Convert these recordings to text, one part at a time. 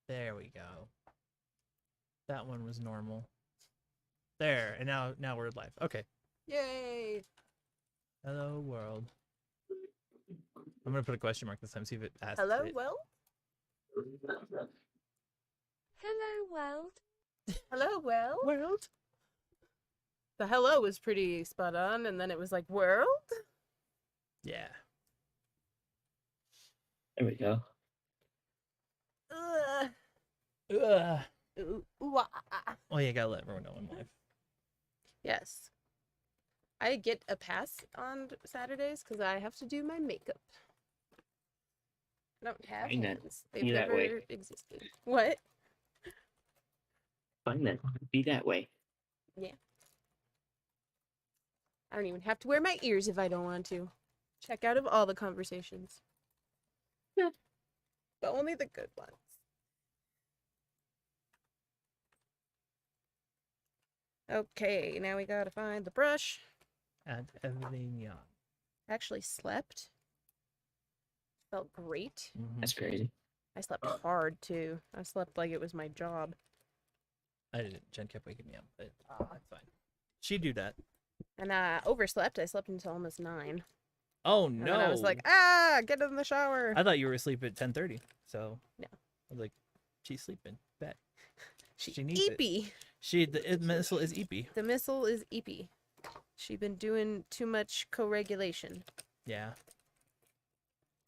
There we go. That one was normal. There, and now we're live. Okay. Yay! Hello world. I'm gonna put a question mark this time. See if it asks. Hello, it. world? Hello, world. Hello, world? World. The hello was pretty spot on, and then it was like, world? Yeah. There we go. Ugh. Ugh. Ooh, ooh, ah. Oh yeah, gotta let everyone know I'm live. Yes. I get a pass on Saturdays because I have to do my makeup. I don't have Fine then. hands. They've Be that never way. existed. What? Fine then. Be that way. Yeah. I don't even have to wear my ears if I don't want to. Check out of all the conversations. Yeah. But only the good ones. Okay, now we gotta find the brush. Add everything on. Actually slept. Felt great. That's crazy. I slept hard too. I slept like it was my job. I didn't. Jen kept waking me up, but that's fine. She'd do that. And I overslept. I slept until almost 9. Oh And no! then I was like, get in the shower. I thought you were asleep at 10:30. So No. I was like, she's sleeping. Bet. She needs it. eepy. The missile is eepy. The missile is eepy. She been doing too much co-regulation. Yeah.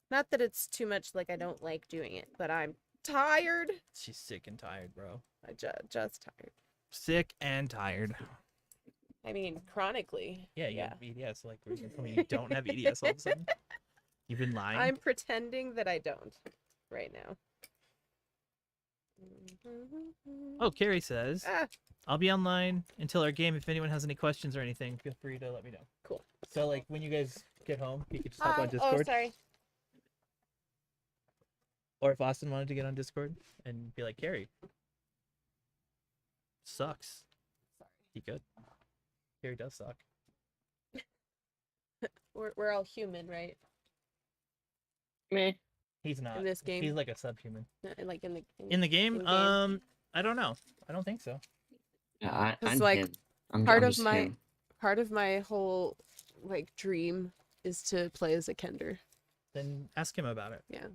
Not that it's too much like I don't like doing it, but I'm tired. She's sick and tired, bro. I just tired. Sick and tired. I mean, chronically. Yeah, you have EDS. Like, we're gonna tell me you don't have EDS all of a sudden. You've been lying. I'm pretending that I don't right now. Oh, Carrie says, Ah, I'll be online until our game. If anyone has any questions or anything, feel free to let me know. cool. So, like, when you guys get home, you could just hop on Oh, Discord. sorry. Or if Austin wanted to get on Discord and be like, Carrie, sucks. He could. Carrie does suck. We're all human, right? Meh. He's not. In this game? He's like a subhuman. Like in the In the game, in-game. I don't know. I don't think so. Yeah, It's I'm like him. I'm part I'm of just my him. part of my whole like dream is to play as a Kender. Then ask him about it. Yeah.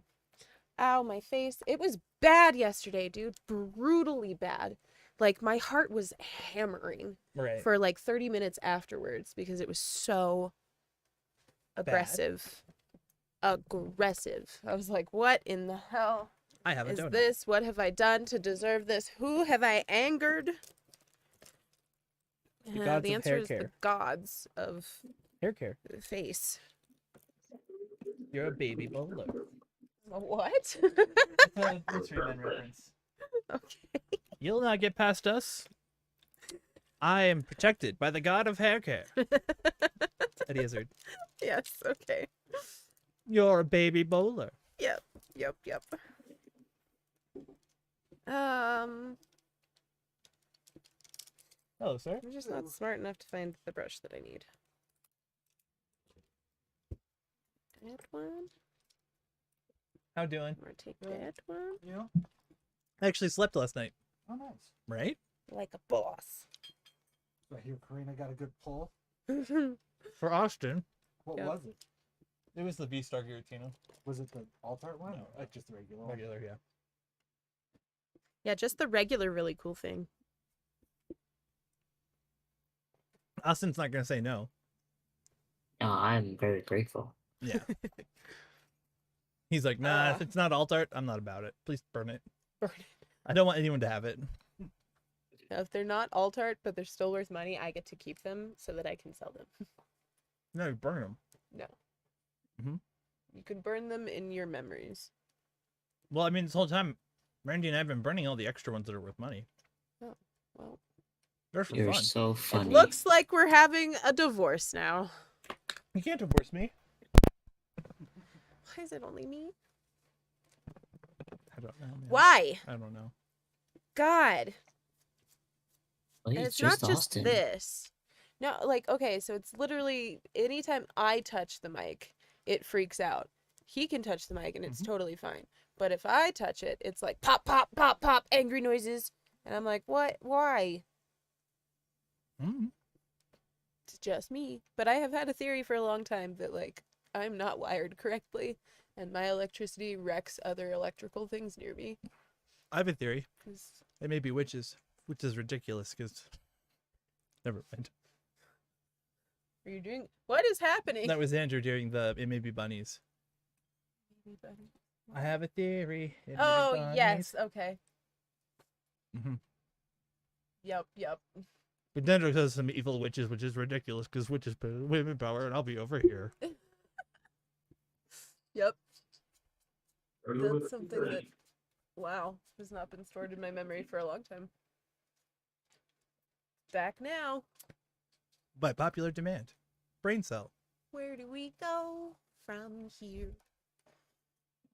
Ow, my face. It was bad yesterday, dude. Brutally bad. Like my heart was hammering Right. for like 30 minutes afterwards because it was so aggressive. Aggressive. I was like, what in the hell I have a is donut. this? What have I done to deserve this? Who have I angered? The gods the of answer hair is the care. gods of Hair care. the face. You're a baby bowler. What? Mystery Men reference. Okay. You'll not get past us. I am protected by the god of hair care. Eddie Izzard. Yes, okay. You're a baby bowler. Yep. Hello, sir. I'm just not smart enough to find the brush that I need. That one? How doing? Or take that one? Yeah. I actually slept last night. Oh, nice. Right? Like a boss. So I hear Karina got a good pull. For Austin. What Yeah. was it? It was the V-Star Giratina. Was it the alt-art one? No. Or just the regular one? Regular, yeah. Yeah, just the regular really cool thing. Austin's not going to say no. Oh, I'm very grateful. Yeah. He's like, nah, if it's not alt art, I'm not about it. Please burn it. Burn it. I don't want anyone to have it. Now, if they're not alt art, but they're still worth money, I get to keep them so that I can sell them. No, burn them. No. Mhm. You can burn them in your memories. Well, I mean, this whole time, Randy and I have been burning all the extra ones that are worth money. Well, They're for You're fun. so it funny. looks like we're having a divorce now. You can't divorce me. Why is it only me? I don't know. Man. Why? I don't know. God. Well, And he's it's not just just Austin. this. No, like, okay, so it's literally anytime I touch the mic, it freaks out. He can touch the mic and it's totally fine. But if I touch it, it's like pop, pop, pop, pop, angry noises. And I'm like, what? Why? Mm. It's just me. But I have had a theory for a long time that, like, I'm not wired correctly, and my electricity wrecks other electrical things near me. I have a theory. 'Cause It may be witches, which is ridiculous because. Never mind. are you doing? What is happening? That was Andrew during the It May Be Bunnies. I have a theory. It may be Oh, bunnies. yes. Okay. Mhm. Yep. But Dendro says some evil witches, which is ridiculous because witches put women power, and I'll be over here. Yep. That's something that, wow, has not been stored in my memory for a long time. Back now. By popular demand. Brain cell. Where do we go from here?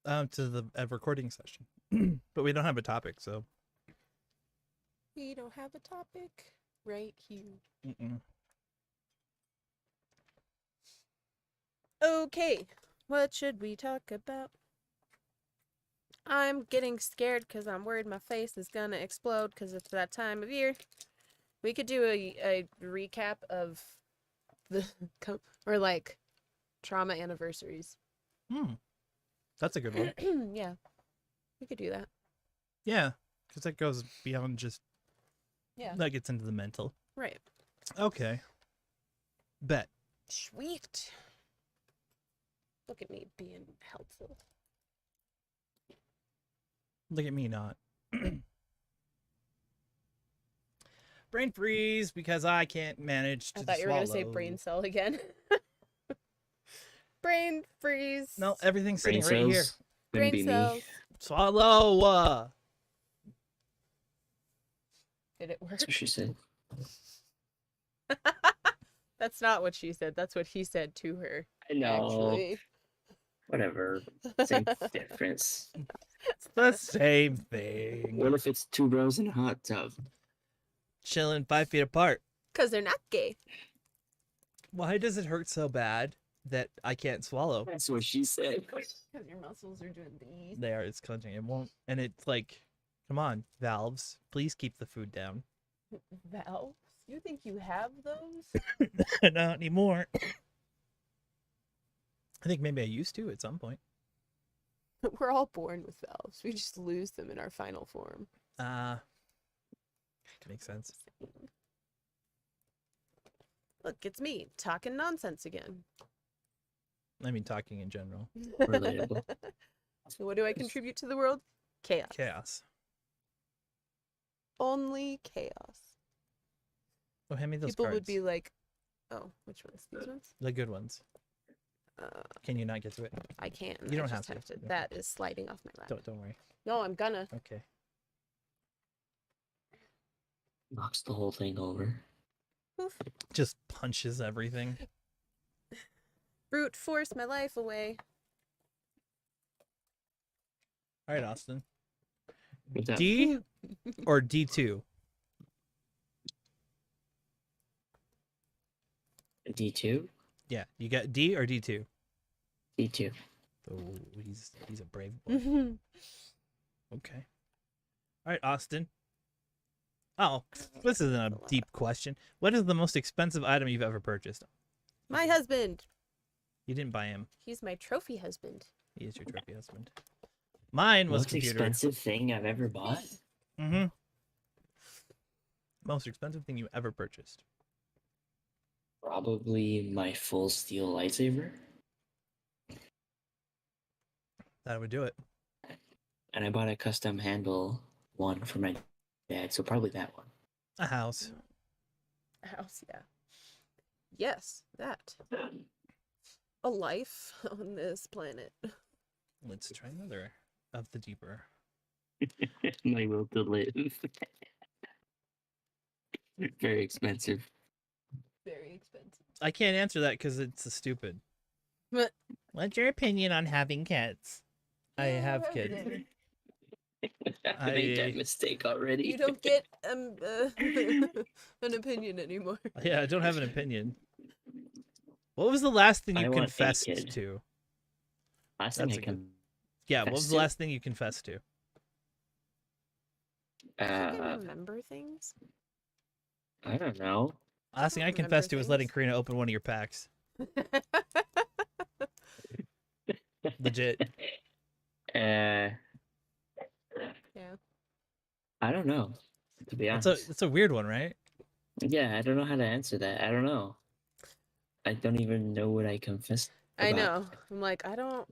To the recording session. But we don't have a topic, so. We don't have a topic right here. Mm-mm. Okay, what should we talk about? I'm getting scared because I'm worried my face is gonna explode because it's that time of year. We could do a recap of the or like trauma anniversaries. That's a good one. Yeah, we could do that. Yeah, because that goes beyond just. Yeah. That gets into the mental. Right. Okay. Bet. Sweet. Look at me being helpful. Look at me not. Brain freeze because I can't manage to I thought you were gonna say swallow. brain cell again. Brain freeze. No, everything's Brain sitting right here. cells. Couldn't Brain be cells. me. Swallow. Did it work? That's what she said. That's not what she said. That's what he said to her. I know. Actually. Whatever. Same difference. It's the same thing. What if it's two bros in a hot tub? Chilling 5 feet apart. Because they're not gay. Why does it hurt so bad that I can't swallow? That's what she said. Because your muscles are doing these. They are. It's clenching. It won't. And it's like, come on, valves. Please keep the food down. Valves? You think you have those? Not anymore. I think maybe I used to at some point. We're all born with valves. We just lose them in our final form. Makes sense. Look, it's me talking nonsense again. I mean, talking in general. Relatable. So what do I contribute to the world? Chaos. Chaos. Only chaos. Oh, hand me those People cards. would be like, oh, which ones? These ones? The good ones. Can you not get to it? I can. You don't I have just to. Okay. That is sliding off my lap. Don't worry. No, I'm gonna. Okay. Knocks the whole thing over. Oof. Just punches everything. Brute force my life away. All right, Austin. What's up? D or D2? D2? Yeah, you got D or D2? D2. Oh, he's a brave boy. Okay. All right, Austin. Oh, this isn't a deep question. What is the most expensive item you've ever purchased? My husband. You didn't buy him. He's my trophy husband. He is your trophy husband. Mine was Most computer. expensive thing I've ever bought? Mm-hmm. Most expensive thing you ever purchased. Probably my full steel lightsaber. That would do it. And I bought a custom handle one for my dad, so probably that one. A house. House, yeah. Yes, that. A life on this planet. Let's try another of the deeper. My will to live. Very expensive. Very expensive. I can't answer that because it's stupid. But What's your opinion on having kids? I have kids. I made that mistake already. You don't get an opinion anymore. Yeah, I don't have an opinion. What was the last thing I you want a confessed kid. to? Last thing That's I a good- Yeah, what was the last thing you confessed to? I think I remember things. I don't know. Last thing I Remember confessed to was letting things? Karina open one of your packs. Legit. Uh, Yeah. I don't know. To be It's honest. a weird one, right? Yeah, I don't know how to answer that. I don't know. I don't even know what I confessed about. I know. I'm like, I don't.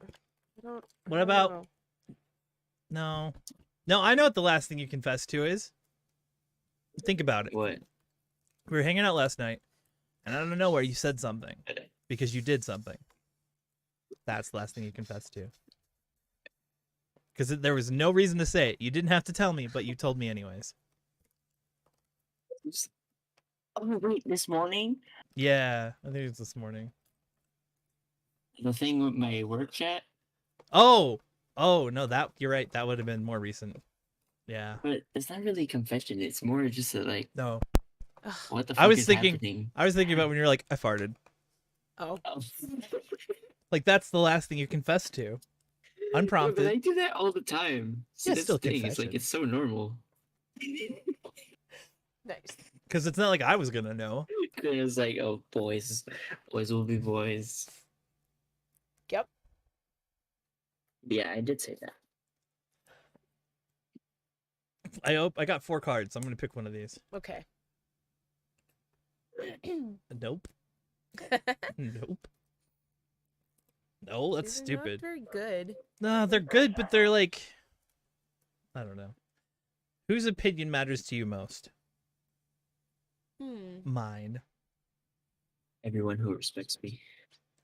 What about know. no? No, I know what the last thing you confessed to is. Think about it. What? We were hanging out last night, and out of nowhere you said something because you did something. That's the last thing you confessed to. Because there was no reason to say it. You didn't have to tell me, but you told me anyways. Oh wait, this morning? Yeah, I think it was this morning. The thing with my work chat? Oh no, that you're right. That would have been more recent. Yeah. But it's not really a confession. It's more just a, like, No, what the I fuck was is thinking. happening? I was thinking about when you're like, I farted. Oh. Oh. Like that's the last thing you confessed to, But unprompted. I do that all the time. So Yeah, that's still the thing. It's confession. like it's so normal. Nice. Because it's not like I was gonna know. It's like, oh, boys will be boys. Yep. Yeah, I did say that. I got 4 cards. I'm gonna pick one of these. Okay. Nope. Nope. No, that's These are stupid. Not very good. No, they're good, but they're like, I don't know. Whose opinion matters to you most? Mine. Everyone who respects me.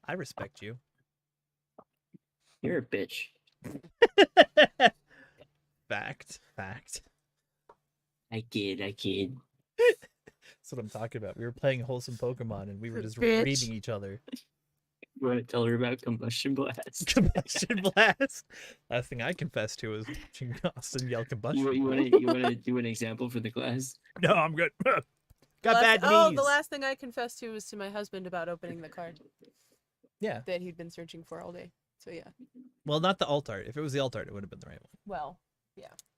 I respect you. You're a bitch. Fact. I kid. That's what I'm talking about. We were playing wholesome Pokemon and we were just Bitch. reading each other. You want to tell her about Combustion Blast? Combustion Blast. Last thing I confessed to was watching Austin yell combustion. You want to do an example for the class? No, I'm good. Got Last- bad knees. Oh, the last thing I confessed to was to my husband about opening the card Yeah. that he'd been searching for all day. So yeah. Well, not the alt art. If it was the alt art, it would have been the right one. Well,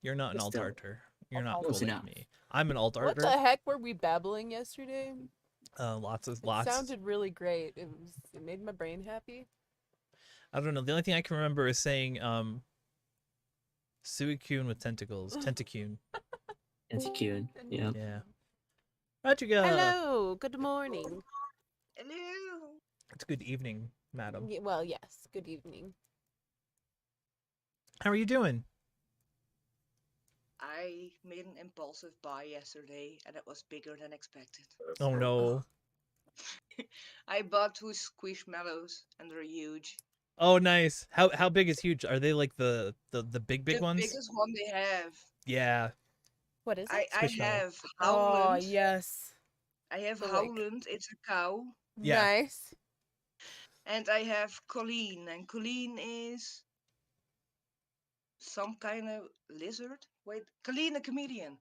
You're not an But alt still. arter. You're not Close cool like enough. me. I'm an alt what arter. the heck were we babbling yesterday? Lots. It I sounded really great. It made my brain happy. don't know. The only thing I can remember is saying Suicune with tentacles. Tentacune. It's cute. Yeah. Yeah. Rodrigo. Hello. Good morning. Hello. It's good evening, madam. Well, yes. Good evening. How are you doing? I made an impulsive buy yesterday and it was bigger than expected. Oh no. I bought 2 squishmallows and they're huge. Oh nice. How big is huge? Are they like the big The ones? biggest one they have. Yeah. What is it? I Squishmallow. have Oh, Howland. yes. I have The, like- Howland, it's a cow. Yeah. Nice. And I have Colleen. And Colleen is some kind of lizard. Wait, Colleen a chameleon.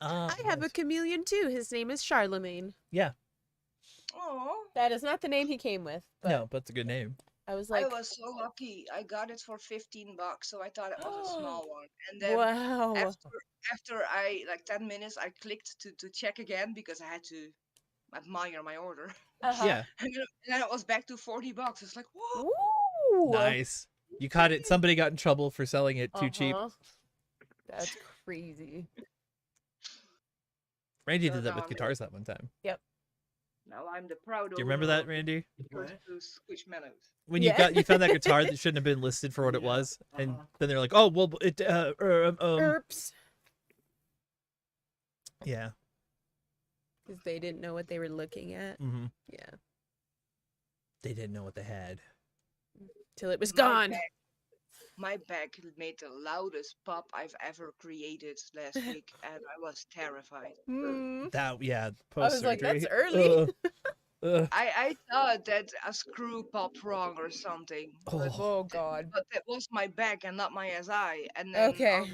I have a nice. chameleon too. His name is Charlemagne. Oh, That is not the name he came with. But No, but it's a good name. I was I like, was so lucky. I got it for $15, so I thought it was a small one. And then wow. after I like 10 minutes I clicked to check again because I had to admire my order. Uh-huh. Yeah. And then it was back to $40. It's like, whoa. Ooh. Nice. You caught it. Somebody got in trouble for selling it too cheap. Uh-huh. That's crazy. Randy So did that now with I'm guitars that one time. Now I'm the proud Do you remember owner that, of Randy? those 2 squishmallows. When Yeah. you found that guitar that shouldn't have been listed for what it Yeah. was, and Uh-huh. then they're like, "Oh, well, it Oops. yeah, Because they didn't know what they were looking at. mm-hmm. Yeah. They didn't know what they had." Till it was My gone. My bag made the loudest pop I've ever created last week, and I was terrified. Hmm. That yeah, I was post like, surgery. that's early. I thought that a screw popped wrong or something, but, Oh, God. but that was my back and not my SI. And then Okay.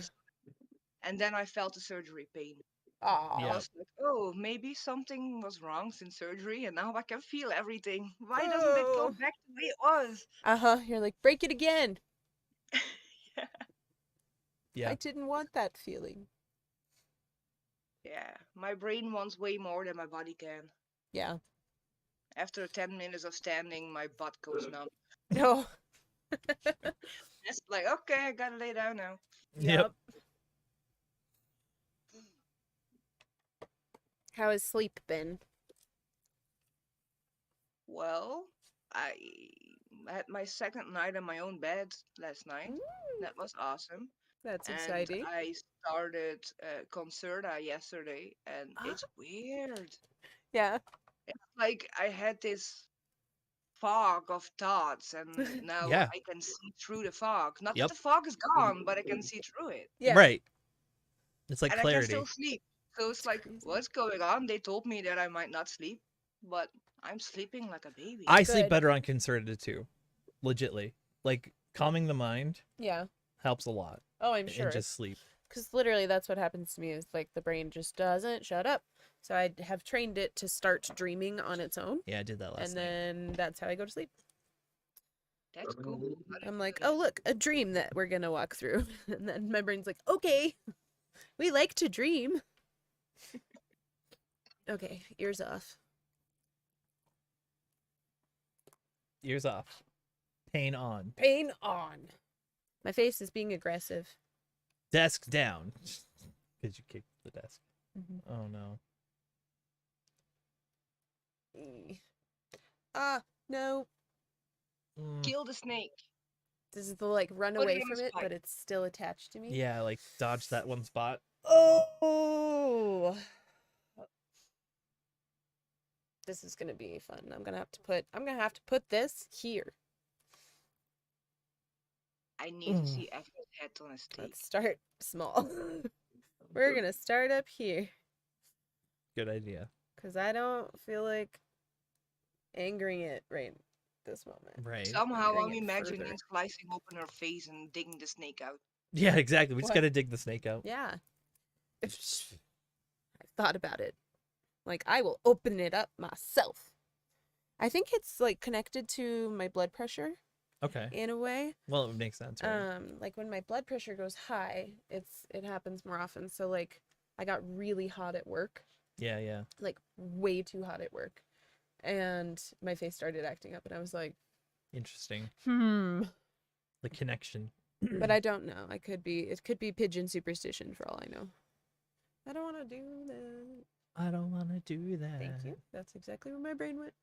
and then I felt the surgery pain. Aw. I Yeah. was like, oh, maybe something was wrong since surgery, and now I can feel everything. Why doesn't it go Oh. back to the way it was? Uh-huh. You're like, break it again. Yeah. I didn't want that feeling. Yeah, my brain wants way more than my body can. Yeah. After 10 minutes of standing, my butt goes numb. No. It's like, okay, I gotta lay down now. Yep. How has sleep been? Well, I had my second night in my own bed last night. That was awesome. That's And exciting. I started Concerta yesterday, and it's weird. Yeah. Like I had this fog of thoughts, and now Yeah. I can see through the fog. Not that Yep. the fog is gone, but I can see through it. Yeah. Right. It's like And I can clarity. still sleep. So it's like, crazy. what's going on? They told me that I might not sleep, but I'm sleeping like a baby. I sleep Good. better on Concerted too. Legitly. Like calming the mind Yeah. helps a lot. Oh, I'm sure. And just sleep. Because literally that's what happens to me is like the brain just doesn't shut up. So I have trained it to start dreaming on its own. Yeah, I did that last And night. then that's how I go to sleep. That's cool. I'm like, oh, look, a dream that we're going to walk through. And then my brain's like, okay, we like to dream. Okay, ears off. Ears off. Pain on. Pain on. My face is being aggressive. Desk down. Because you kicked the desk. Mhm. Oh no. No. Mm, Kill the snake. This is the like run Put it away in a from it, spike. but it's still attached to me. yeah, like dodge that one spot. Oh. This is gonna be fun. I'm gonna have to put this here. I need to see Evan's head on a stake. Let's start small. We're gonna start up here. Good idea. Cause I don't feel like angering it right this moment. Right. Somehow Bring I'm it imagining further. slicing open her face and digging the snake out. Yeah, exactly. We just What? gotta dig the snake out. Yeah. I thought about it. Like I will open it up myself. I think it's like connected to my blood pressure Okay. in a way. Well, it would make sense, right? Like when my blood pressure goes high, it happens more often. So like I got really hot at work, Yeah, yeah. like way too hot at work. And my face started acting up and I was like, Interesting. The connection. But I don't know. It could be pigeon superstition for all I know. I don't want to do that. I don't want to do that. Thank you. That's exactly where my brain went.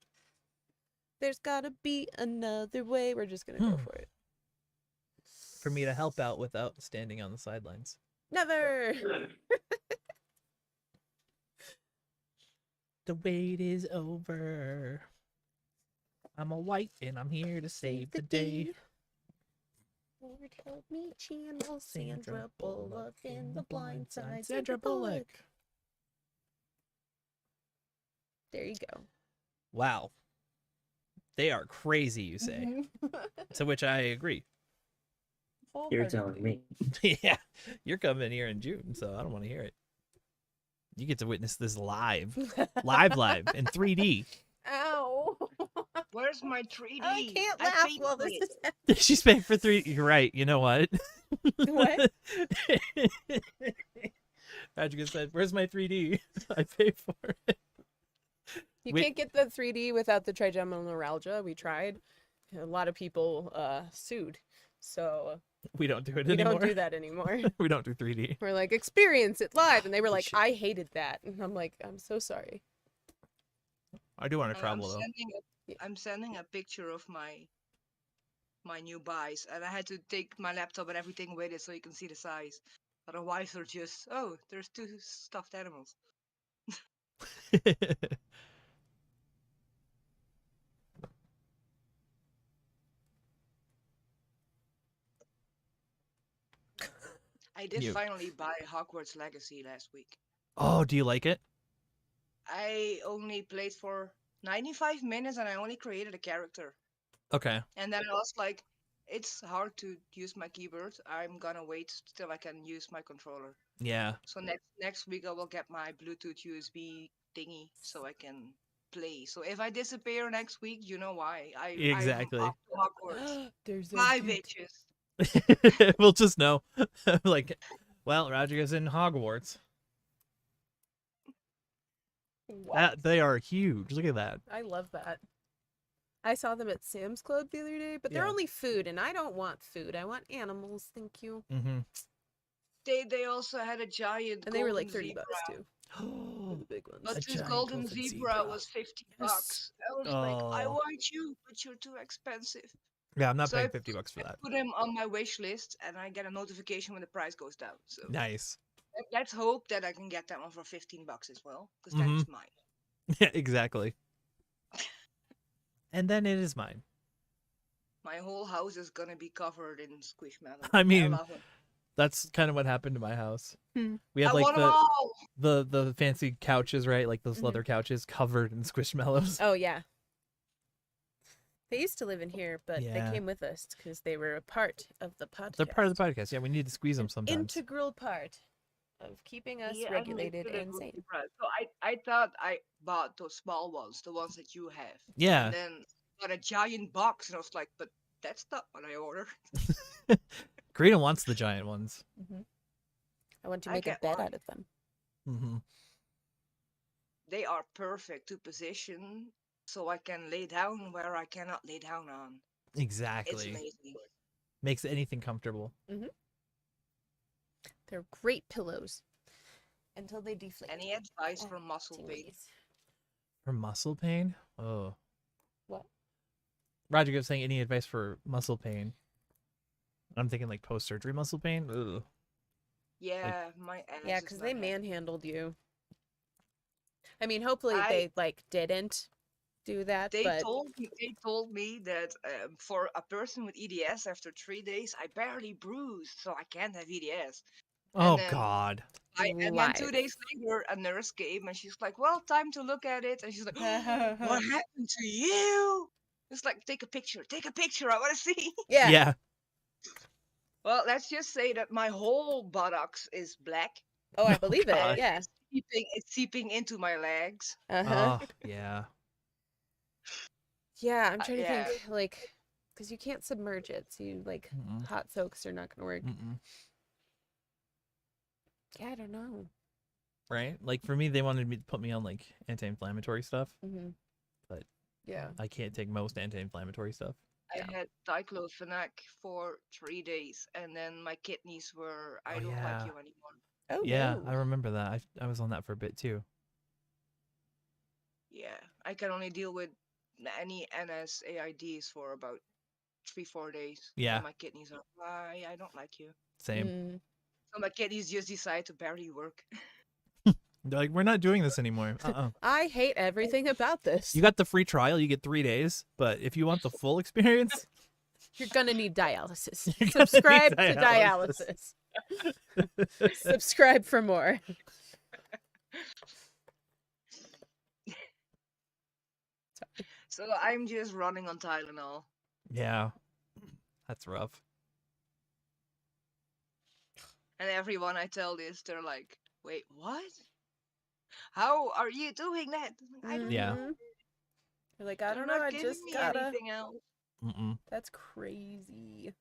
There's gotta be another way. We're just gonna go for it. For me to help out without standing on the sidelines. Never. The wait is over. I'm a white and I'm here to save the day. Lord help me, channel Sandra Bullock in The Blind Side. Sandra Bullock. There you go. Wow. They are crazy, you say. To which I agree. You're telling me. Yeah. You're coming here in June, so I don't want to hear it. You get to witness this live. Live in 3D. Ow. Where's my 3D? I can't I laugh paid while for this it. is happening. She's paying for 3D. You're right. You know what? What? Patrick said, "Where's my 3D? I paid for it." You Wait. can't get the 3D without the trigeminal neuralgia. We tried. A lot of people sued. So We don't do it we anymore. don't do that anymore. We don't do 3D. We're like, experience it live. And they were We like, should. I hated that. And I'm like, I'm so sorry. I do want to And travel though. I'm sending a picture of my new buys, and I had to take my laptop and everything with it so you can see the size. Otherwise, they're just there's 2 stuffed animals. I did You. finally buy Hogwarts Legacy last week. Oh, do you like it? I only played for 95 minutes and I only created a character. Okay. And then I was like, it's hard to use my keyboard. I'm gonna wait till I can use my controller. Yeah. So next week I will get my Bluetooth USB thingy so I can play. So if I disappear next week, you know why. Exactly. I'm off to Hogwarts. There's a Bye, dude. bitches. We'll just know. Like, well, Rodriguez in Hogwarts. What? They are huge. Look at that. I love that. I saw them at Sam's Club the other day, but they're Yeah. only food, and I don't want food. I want animals, thank you. Mm-hmm. They also had a giant And they were like golden 30 bucks too. Oh, The big ones. But A this giant golden golden zebra, zebra. was 50 Yes. bucks. I was like, I Oh. want you, but you're too expensive. yeah, I'm not So paying 50 bucks for I that. put him on my wish list, and I get a notification when the price goes down. So Nice. let's hope that I can get that one for 15 bucks as well, because Mhm. then it's mine. Yeah, exactly. And then it is mine. My whole house is gonna be covered in squishmallows. I mean, love them. That's kind of what happened to my house. Hmm. We have I like want them all. the fancy couches, right? Like those Mhm. leather couches covered in squishmallows. Oh yeah. They used to live in here, but Yeah. they came with us because they were a part of the podcast. They're part of the podcast. Yeah, we need to squeeze them An sometimes. integral part of keeping us Yeah, I mean, regulated it's gonna and go sane. depressed. So I thought I bought those small ones, the ones that you have. Yeah. And then got a giant box, and I was like, but that's not what I ordered. Karina wants the giant ones. I want to I make a get bed one. out of them. Mm-hmm. They are perfect to position, so I can lay down where I cannot lay down on. It's Exactly. amazing. Makes anything comfortable. They're great pillows until they deflate. Any advice Oh, for muscle pain? tinglies. For muscle pain? Oh. What? Roger was saying any advice for muscle pain. I'm thinking like post-surgery muscle pain. Ugh. Yeah, my ass. Yeah, is because not they happy. manhandled you. I mean, hopefully I- they like didn't do that, They but told me that for a person with EDS, after 3 days, I barely bruised, so I can't have EDS. Oh then God. And then Live. 2 days later, a nurse came and she's like, "Well, time to look at it." And she's like, "What happened to you?" It's like, take a picture. Take a picture. I want to see. yeah. Yeah. Well, let's just say that my whole buttocks is black. Oh, I believe God. it. Yeah. It's seeping into my legs. Uh-huh. Oh, yeah. Yeah, I'm trying to yeah. think, like, because you can't submerge it, so you like Mm-mm. hot soaks are not gonna work. Mm-mm. Yeah, I don't know. Right? Like for me, they wanted me to put me on like anti-inflammatory stuff. Mm-hmm. But- yeah, I can't take most anti-inflammatory stuff. I had diclofenac for 3 days, and then my kidneys were, I Oh, don't yeah. like you anymore. oh Yeah, no. I remember that. I was on that for a bit too. Yeah, I can only deal with any NSAIDs for about 3-4 days. Yeah. And my kidneys are, I don't like you. Same. Mm. So my kidneys just decide to barely work. They're like, we're not doing this anymore. I hate everything about this. You got the free trial. You get 3 days. But if you want the full experience, You're gonna need dialysis. You're gonna need Subscribe to dialysis. dialysis. Subscribe for more. So I'm just running on Tylenol. yeah, that's rough. And everyone I tell this, they're like, wait, what? How are you doing that? I'm like, I don't Yeah. know. You're like, I They're don't know, not I giving just me gotta. anything else. Mm-mm. That's crazy.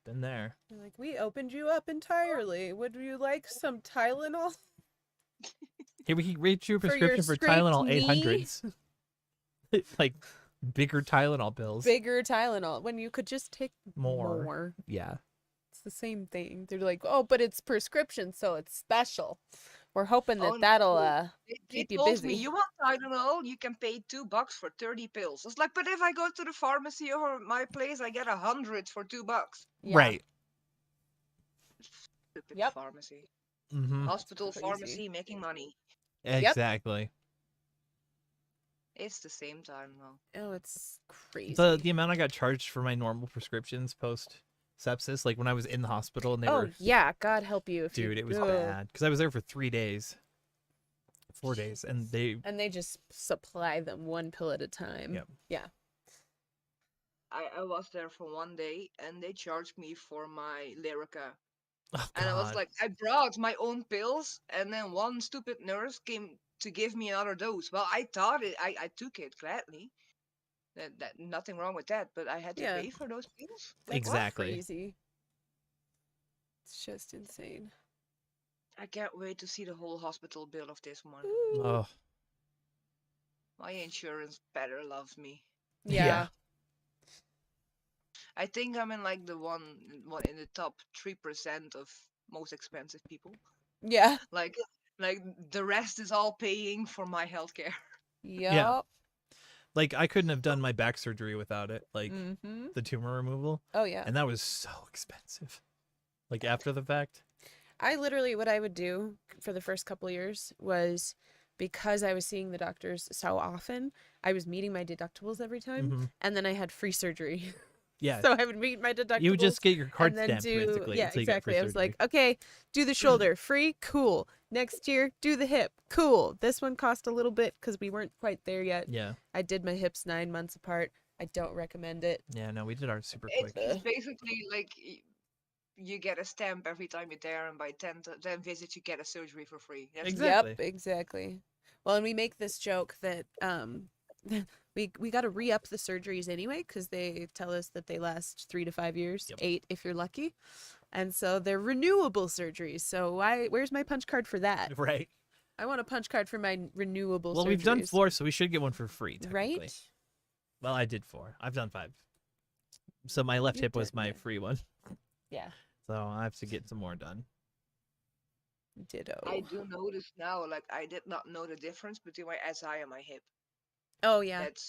Been there. You're like, we opened you up entirely. Would you like some Tylenol? Here we can read you a For your prescription for scraped Tylenol knee? 800s. Like bigger Tylenol pills. Bigger Tylenol when you could just take More. more. Yeah. It's the same thing. They're like, oh, but it's prescription, so it's special. We're hoping that Oh, that'll no. They keep you told busy. me, you want Tylenol, you can pay $2 for 30 pills. I was like, but if I go to the pharmacy or my place, I get 100 for $2. Yeah. Right. Stupid Yep. pharmacy. Mm-hmm. Hospital crazy. pharmacy making money. Exactly. It's the same Tylenol. Oh, it's crazy. The amount I got charged for my normal prescriptions post sepsis, like when I was in the hospital and they oh were, yeah, God help you if you. dude, it was Ugh. bad because I was there for 3 days, 4 days, and they, And they just supply them one pill at a time. Yep. Yeah. I was there for 1 day and they charged me for my Lyrica. oh And I was God. like, I brought my own pills, and then one stupid nurse came to give me another dose. Well, I thought I took it gladly. That nothing wrong with that, but I had to Yeah. pay for those pills. That's Exactly. crazy. It's just insane. I can't wait to see the whole hospital bill of this one. Ooh. Oh, My insurance better love me. Yeah. I think I'm in like the one in the top 3% of most expensive people. Yeah. Like the rest is all paying for my healthcare. Yup. like I couldn't have done my back surgery without it. Like Mm-hmm. the tumor removal, Oh yeah. and that was so expensive. Like after the fact. I literally, what I would do for the first couple years was, because I was seeing the doctors so often, I was meeting my deductibles every time, Mhm. and then I had free surgery. Yeah. So I would meet my deductibles. You would just get your card and then stamped do, basically yeah, until you get free exactly. I was surgery. like, okay, do the shoulder, free, cool. Next year, do the hip, cool. This one cost a little bit because we weren't quite there yet. Yeah. I did my hips 9 months apart. I don't recommend it. Yeah, no, we did ours super It's, quick. it's basically like you get a stamp every time you're there, and by 10 visits you get a surgery for free. That's Exactly. Yep, exactly. Well, and we make this joke that we got to re-up the surgeries anyway because they tell us that they last 3 to 5 years, Yep. 8 if you're lucky, and so they're renewable surgeries. So where's my punch card for that? Right. I want a punch card for my renewable. Well, we've done surgeries. 4, so we should get one for free, technically. right? Well, I did 4. I've done 5. So my left You hip was did, my yeah. free one. Yeah, So I have to get some more done. ditto. I do notice now, like I did not know the difference between my SI and my hip. Oh yeah, It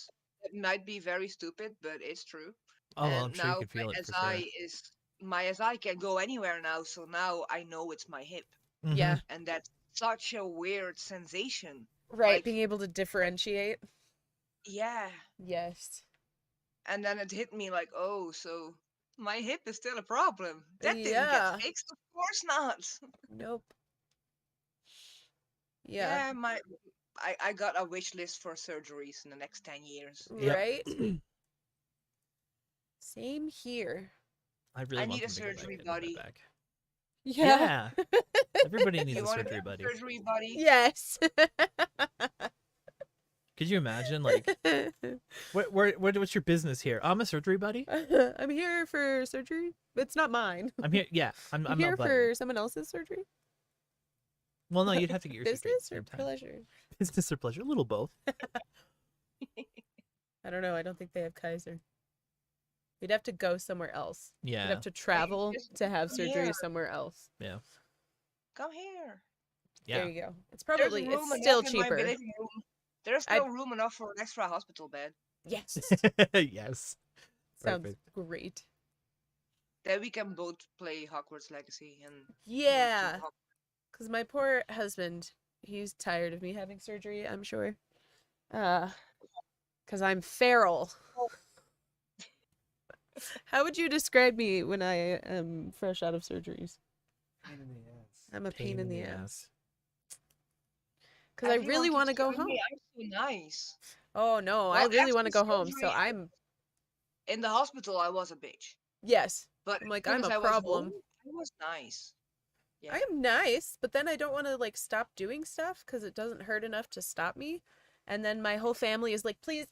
might be very stupid, but it's true. Oh, well, And I'm sure you now could feel my it for SI sure. is my SI can go anywhere now, so now I know it's my hip, Mhm. yeah, and that's such a weird sensation. right. Like- Being able to differentiate. Yeah, Yes. and then it hit me like, oh, so my hip is still a problem. That didn't Yeah. get fixed, of course not. Nope. Yeah. I got a wish list for surgeries in the next 10 years. Yep. Right. Same here. I really I want need a them to go back surgery into my buddy. back. Yeah. Yeah. Everybody needs You a want surgery a buddy. surgery buddy? Yes. Could you imagine, like, what's your business here? I'm a surgery buddy. I'm here for surgery. It's not mine. I'm here. Yeah, I'm here not buddy. for someone else's surgery. Well, no, you'd have to get your surgery at Business the or same time. pleasure? Business or pleasure, a little both. I don't know. I don't think they have Kaiser. We'd have to go somewhere else. We'd Yeah. have to travel just to have surgery here. somewhere else. Come here. Yeah. There you go. It's There's probably room it's enough still in my cheaper. living room. There's I- still room enough for an extra hospital bed. Yes. Yes. Sounds Perfect. great. Then we can both play Hogwarts Legacy and move to Yeah. Hogwarts. Because my poor husband, he's tired of me having surgery, I'm sure. Because I'm feral. How would you describe me when I am fresh out of surgeries? Pain in the ass. I'm a pain in the ass. ass. Because I Everyone really want to keeps go telling home. me I'm so nice. Oh, no. I Well, really want to after go home. So surgery- I'm, In the hospital, I was a bitch. yes. But I'm like, as soon I'm as a I was problem. home, I was nice. Yeah. I am nice, but then I don't want to like stop doing stuff because it doesn't hurt enough to stop me. And then my whole family is like, please,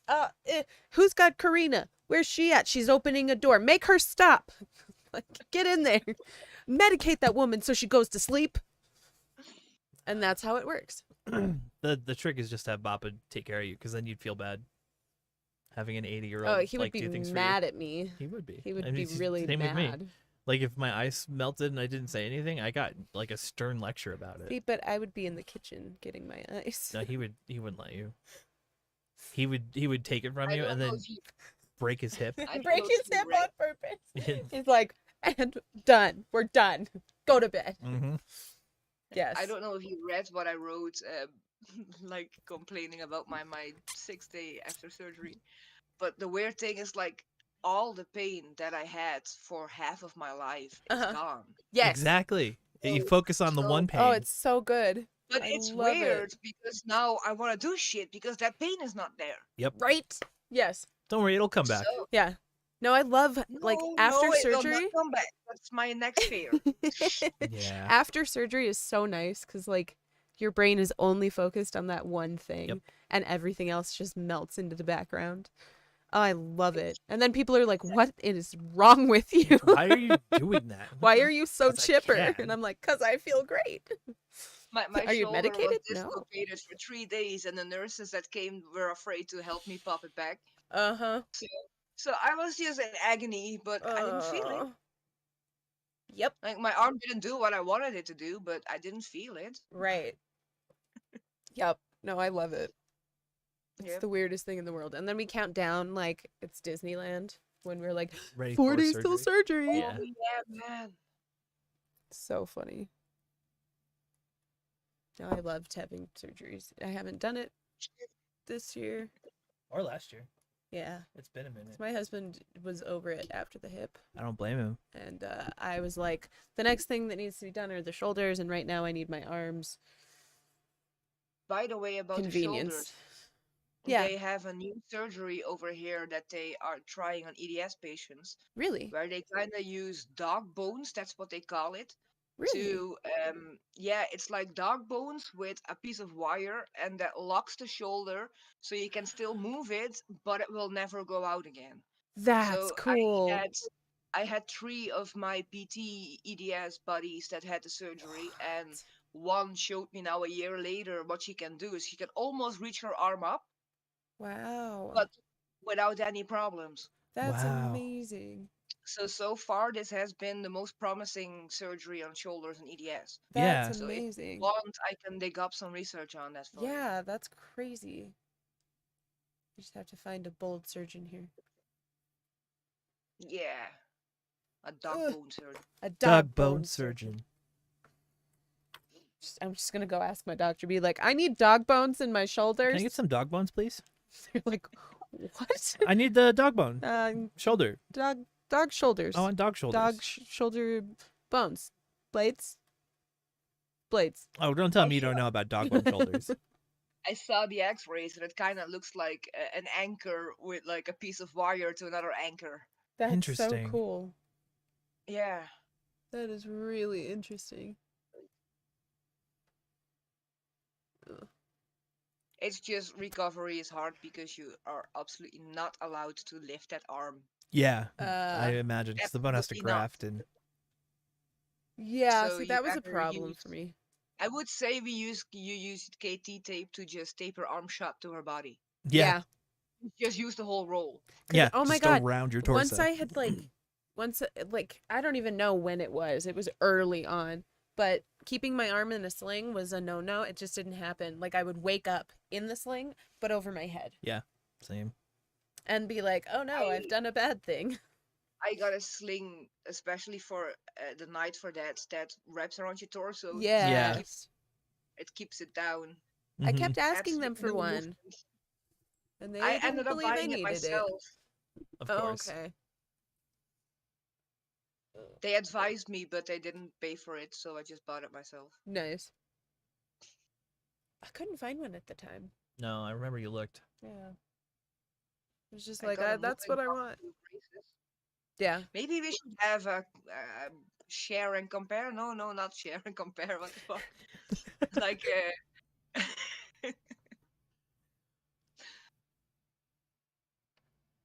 who's got Karina? Where's she at? She's opening a door. Make her stop. Like, get in there. Medicate that woman so she goes to sleep. And that's how it works. The trick is just to have Bappa take care of you, because then you'd feel bad having an 80-year-old. Oh, he would like, be do things mad at me. For you. He would be. He would I mean, be it's really same with me. mad. Like if my ice melted and I didn't say anything, I got like a stern lecture about it. See, but I would be in the kitchen getting my ice. No, he wouldn't let you. He would take it from I you don't and know then if you- break his hip. I don't Break know his if you hip read- on purpose. He's like, and done. We're done. Go to bed. Mm-hmm. Yes. I don't know if you read what I wrote, like complaining about my 6th day after surgery. But the weird thing is, like, all the pain that I had for half of my life is Uh-huh. gone. Yes. Exactly. You So- focus on the so- one pain. Oh, it's so good. But I it's love it. weird because now I want to do shit because that pain is not there. Right? Yes. Don't worry, it'll come back. So, Yeah. No, I love like no, after no, it will not surgery. come back. That's my next fear. Yeah. After surgery is so nice because like your brain is only focused on that one thing Yep. and everything else just melts into the background. I love it. And then people are like, "What is wrong with you? Why are you doing that? Why are you so 'Cause I chipper?" can. And I'm like, "Cause I feel great." My Are you shoulder was medicated? No. dislocated for 3 days, and the nurses that came were afraid to help me pop it back. Uh-huh. So I was just in agony, but I didn't feel it. Yep. Like my arm didn't do what I wanted it to do, but I didn't feel it. Right. Yep. No, I love it. It's Yep. the weirdest thing in the world. And then we count down like it's Disneyland when we're like Ready 4 for days till surgery? surgery. Yeah. Oh yeah, man. So funny. No, I loved having surgeries. I haven't done it this year. Or last year. Yeah. It's been a minute. My husband was over it after the hip. I don't blame him. And I was like, the next thing that needs to be done are the shoulders. And right now I need my arms. By the way, about the Convenience. shoulders, Yeah. they have a new surgery over here that they are trying on EDS patients, Really? where they kind of use dog bones. That's what they call it. Really? To yeah, it's like dog bones with a piece of wire, and that locks the shoulder, so you can still move it, but it will never go out again. That's So cool. I had 3 of my PT EDS buddies that had the surgery, and one showed me now a year later what she can do is she can almost reach her arm up, Wow. but without any problems. That's Wow. amazing. So far this has been the most promising surgery on shoulders and EDS. Yeah. That's So if amazing. you want, I can dig up some research on that for you. Yeah, that's crazy. You just have to find a bold surgeon here. Yeah. A dog Ugh. bone surgery. A Dog bone surgeon. I'm just gonna go ask my doctor. Be like, I need dog bones in my shoulders. Can I get some dog bones, please? You're like, what? I need the dog bone. Shoulder. Dog shoulders. I want dog shoulders. Dog shoulder bones. Blades. Oh, don't tell me you don't know about dog bone shoulders. I saw the x-rays and it kind of looks like an anchor with like a piece of wire to another anchor. That's so Interesting. cool. Yeah. That is really interesting. It's just recovery is hard because you are absolutely not allowed to lift that arm. Yeah, I imagine because the bone has to absolutely not. graft and. Yeah, So see, you that was a better problem use- for me. I would say you use KT tape to just tape her arm shut to her body. Yeah, Just use the whole roll. yeah. Oh my just God, around your torso. Once I had like I don't even know when it was. It was early on, but keeping my arm in a sling was a no-no. It just didn't happen. Like I would wake up in the sling, but over my head, Same. and be like, "Oh no, I've done a bad thing." I got a sling, especially for the night for that wraps around your torso. Yes. It keeps it down. I Mhm. kept asking them for Absolutely no one, movement. and they I didn't ended up believe I buying it needed myself. Of Oh, course. okay. They advised me, but they didn't pay for it, so I just bought it myself. Nice. I couldn't find one at the time. No, I remember you looked. Yeah. It was just I like, got a that's moving what I box want. with braces. Yeah. Maybe we should have a share and compare. No, not share and compare. What the fuck?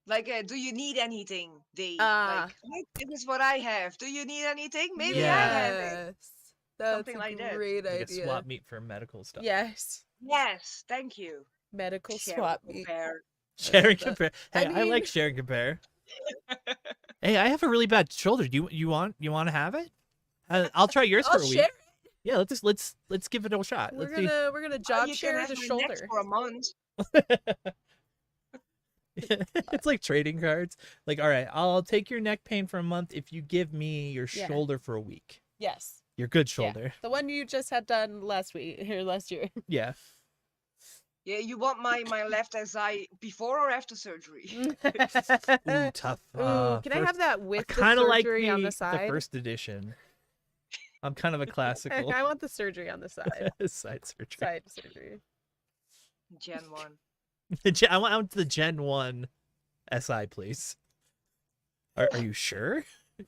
Like, do you need anything? They like, "Look, this is what I have. Do you need anything? Maybe I have it. Yes. That's Something a like that. great Like a idea. swap meet for medical stuff. Yes. Yes, thank you. Medical Share swap and meet. compare. Share and that. compare. I Hey, I like mean- share and compare. Hey, I have a really bad shoulder. Do you want to have it? I'll try yours I'll for a week. share. Yeah, let's give it a shot. We're Let's see. gonna job You can share have the my neck shoulder. for a month. It's like trading cards. Like, all right, I'll take your neck pain for a month if you give me your Yeah. shoulder for a week. Yes. Your good Yeah. shoulder. The one you just had done last year. Yeah. Yeah, you want my left SI before or after surgery? Ooh, tough. Ooh, can I have that I with the kind of like surgery on the the side? first edition. I'm kind of a classical I want the surgery on the side. side surgery. Side surgery. Gen 1. I want the Gen 1 SI, please. Are you sure?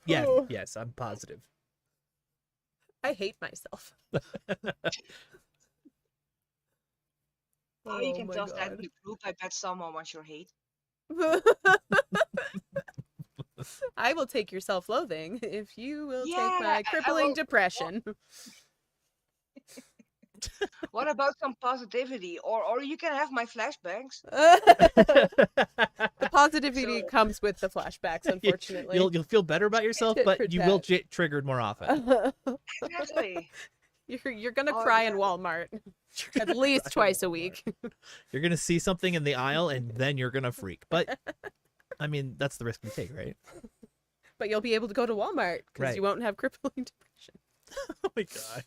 Yeah, Ooh. yes, I'm positive. I hate myself. Oh, you Oh can my tell that in God. the group. I bet someone wants your hate. I will take your self-loathing if you will take Yeah, my I crippling will. depression. What about some positivity? Or you can have my flashbacks. The positivity So comes with the flashbacks, unfortunately. You'll feel better about yourself, Tit but for you will tat. get triggered more often. exactly. You're gonna Oh cry yeah. in Walmart You're at gonna least cry in twice a Walmart. week. You're gonna see something in the aisle, and then you're gonna freak. But I mean, that's the risk we take, right? But you'll be able to go to Walmart because Right. you won't have crippling depression. Oh my god.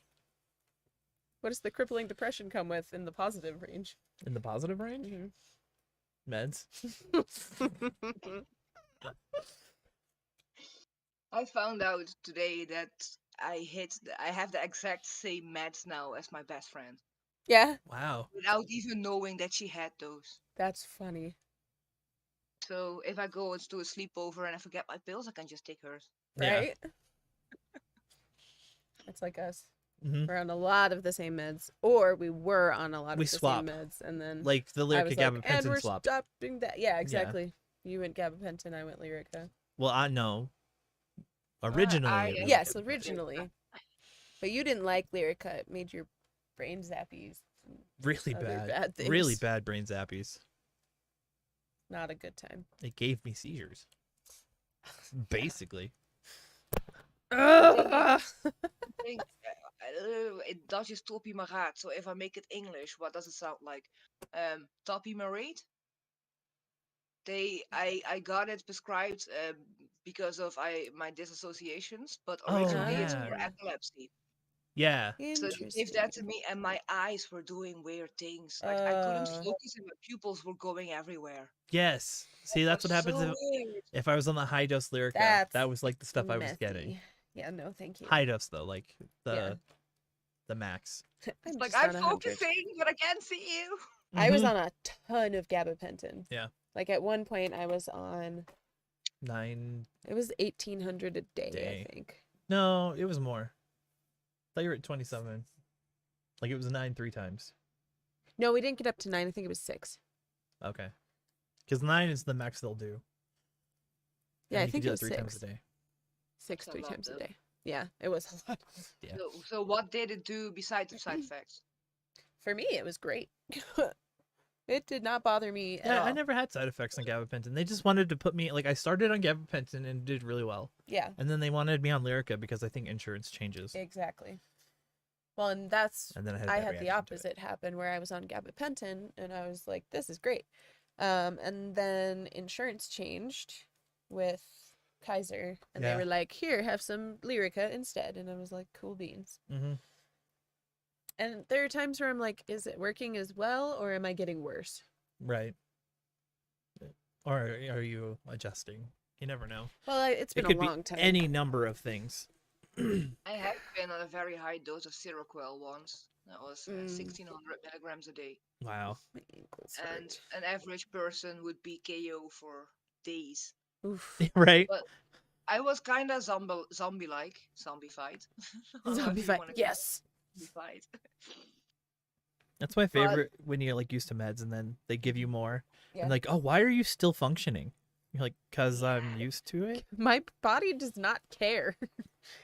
What does the crippling depression come with in the positive range? In the positive range, meds. I found out today that I have the exact same meds now as my best friend Yeah, Wow. without even knowing that she had those. that's funny. So if I go to a sleepover and I forget my pills, I can just take hers. Yeah. Right? It's like us. hmm We're on a lot of the same meds, or we were on a lot We of the swap. same meds, and then Like the I was Lyrica like, and gabapentin we're swap. stopping that. Yeah, exactly. You went gabapentin, I went Lyrica. Well, I know. Originally, it was Yes, gabapentin. originally. But you didn't like Lyrica. It made your brain zappies. Really other bad. bad things. Really bad brain zappies. Not a good time. It gave me seizures. Basically. Ugh. Think, it Dutch is toppie maraat. So if I make it English, what does it sound like? Toppie maraat. I got it prescribed because of my disassociations, but Oh, originally it's yeah. for epilepsy. Yeah. So they gave that to me, and my eyes were doing weird things. Like I couldn't focus, and my pupils were going everywhere. Yes. See, that's what That's happens so weird. if I was on the high dose Lyrica. That's that was like the stuff I was getting. messy. Yeah, no, thank you. High dose though, like Yeah. the max. I'm It's like just I'm on 100. focusing, but I can't see you. I was Mhm. on a ton of gabapentin. Yeah. Like at one point, I was on. 9 It was 1,800 a day, Day. I think. No, it was more. I thought you were at 27. Like it was 9 3 times. No, we didn't get up to 9. I think it was 6. Okay. Because 9 is the max they'll do. Yeah, And I you can think do it that was 3 times 6. a day. 6 That's a 3 lot, times a though. day. Yeah, it was a lot. Yeah. So what did it do besides the side effects? For me, it was great. It did not bother me at Yeah, all. I never had side effects on gabapentin. They just wanted to put me like I started on gabapentin and did really well. Yeah, And then they wanted me on Lyrica because I think insurance changes. exactly. Well, and that's And then I had, I that had the reaction to it. opposite happen where I was on gabapentin and I was like, this is great. And then insurance changed with Kaiser and Yeah. they were like, here, have some Lyrica instead. And I was like, cool beans. Mm-hmm. And there are times where I'm like, is it working as well or am I getting worse? Right. Or are you adjusting? You never know. Well, it's It been a could long be time. any number of things. I have been on a very high dose of Seroquel once. That was 1,600 milligrams a day. Wow. My ankles And hurt. an average person would be KO for days. Oof. Right? But I was kind of zombie-like. Zombified. However Zombie you fight. wanna call it, Yes. zombified. That's my favorite when you're like used to meds and then they give you more. Yeah. And like, oh, why are you still functioning? You're like, because I'm used to it. My body does not care.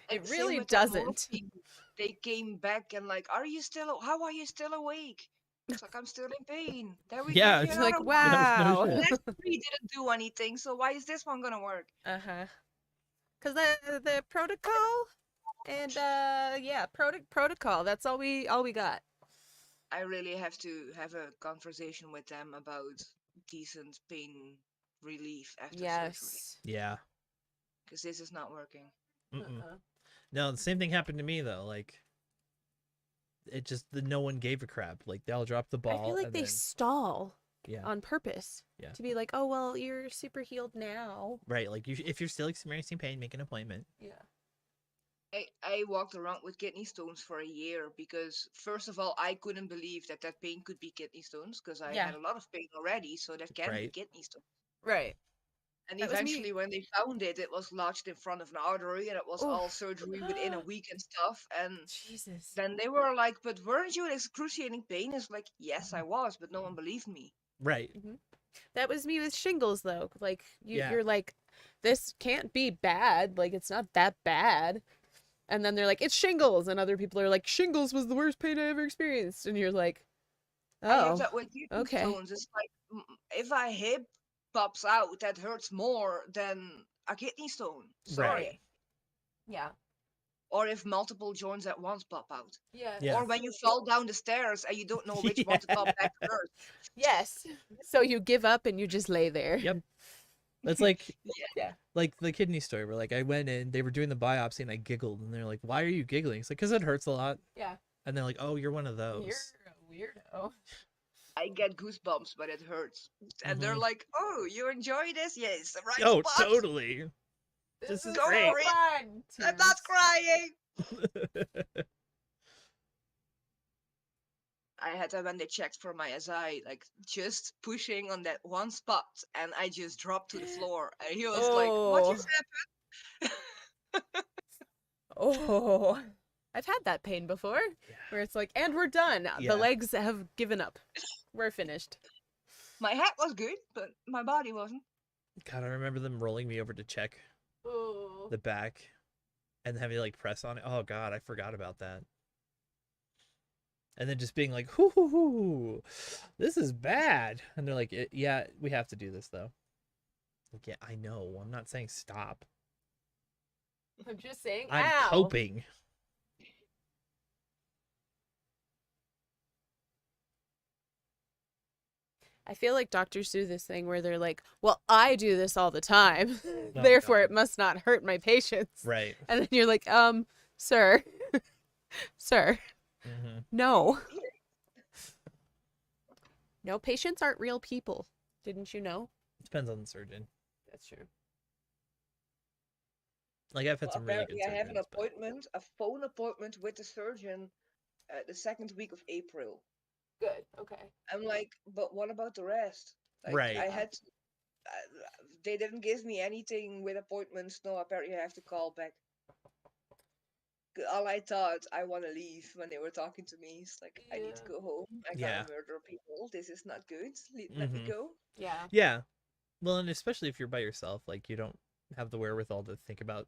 And It same really with that doesn't. morphine. They came back and like, how are you still awake? It's like, I'm still in pain. There we Yeah, give you it's Like, another Yeah, no wow. shit. one. Last three didn't do anything, so why is this one gonna work? Uh-huh. Cause the protocol and yeah, protocol. That's all we got. I really have to have a conversation with them about decent pain relief after surgery. Yes. Yeah. Because this is not working. Mm-mm. Uh-uh. No, the same thing happened to me though. Like, it just no one gave a crap. Like they all dropped the ball. I feel like and they then, stall yeah, on purpose. Yeah. To be like, oh well, you're super healed now. right. Like if you're still experiencing pain, make an appointment. Yeah. I walked around with kidney stones for a year because, first of all, I couldn't believe that pain could be kidney stones because I Yeah. had a lot of pain already, so that can be Right. kidney stones. Right. And That was me. eventually, when they found it, it was lodged in front of an artery and it was all surgery within a week and stuff. And Jesus. then they were like, but weren't you in excruciating pain? It's like, yes, I was, but no one believed me. Right. Mhm. That was me with shingles, though. Like, Yeah. you're like, this can't be bad. Like, it's not that bad. And then they're like, it's shingles. And other people are like, shingles was the worst pain I ever experienced. And you're like, I have oh, that with kidney okay. stones. It's like if a hip pops out, that hurts more than a kidney stone. Sorry. Right. Yeah. Or if multiple joints at once pop out. Yeah. Yeah. Or when you fall down the stairs and you don't know which one to come back first. Yes. So you give up and you just lay there. Yep. That's like Yeah. like the kidney story where like I went in, they were doing the biopsy and I giggled and they're like, "Why are you giggling?" It's like, "Cause it hurts a lot." Yeah. And they're like, "Oh, you're one of those." You're a weirdo. I get goosebumps when it hurts. And they're Mhm. like, oh, you enjoy this? Yeah, it's the right Oh, spot. totally. This is Go great. for it. fun. I'm not crying. I had that when they checked for my SI, like just pushing on that one spot, and I just dropped to the floor. And he was like, "What Oh. just happened?" Oh. I've had that pain before. Yeah. Where it's like, and we're done. Yeah. The legs have given up. We're finished. My head was good, but my body wasn't. God, I remember them rolling me over to check Oh. the back and having to like press on it. Oh God, I forgot about that. And then just being like, hoo hoo hoo, this is bad. And they're like, yeah, we have to do this though. Like, yeah, I know. I'm not saying stop. I'm just saying, I'm ow. coping. I feel like doctors do this thing where they're like, well, I do this all the time. Oh, Therefore, God. it must not hurt my patients. Right. And then you're like, sir, sir, Mm-hmm. no. No, patients aren't real people. Didn't you know? Depends on the surgeon. That's true. Like I've had Well, some really good apparently, I have an surgeons, but- appointment, a phone appointment with the surgeon, the second week of April. Good. Okay. I'm like, but what about the rest? Like, Right. I had, they didn't give me anything with appointments. No, apparently I have to call back. All I thought, I want to leave when they were talking to me. It's like, I need to Yeah. go home. I Yeah. gotta murder people. This is not good. Let me Mhm. go. Yeah. Yeah. Well, and especially if you're by yourself, like you don't have the wherewithal to think about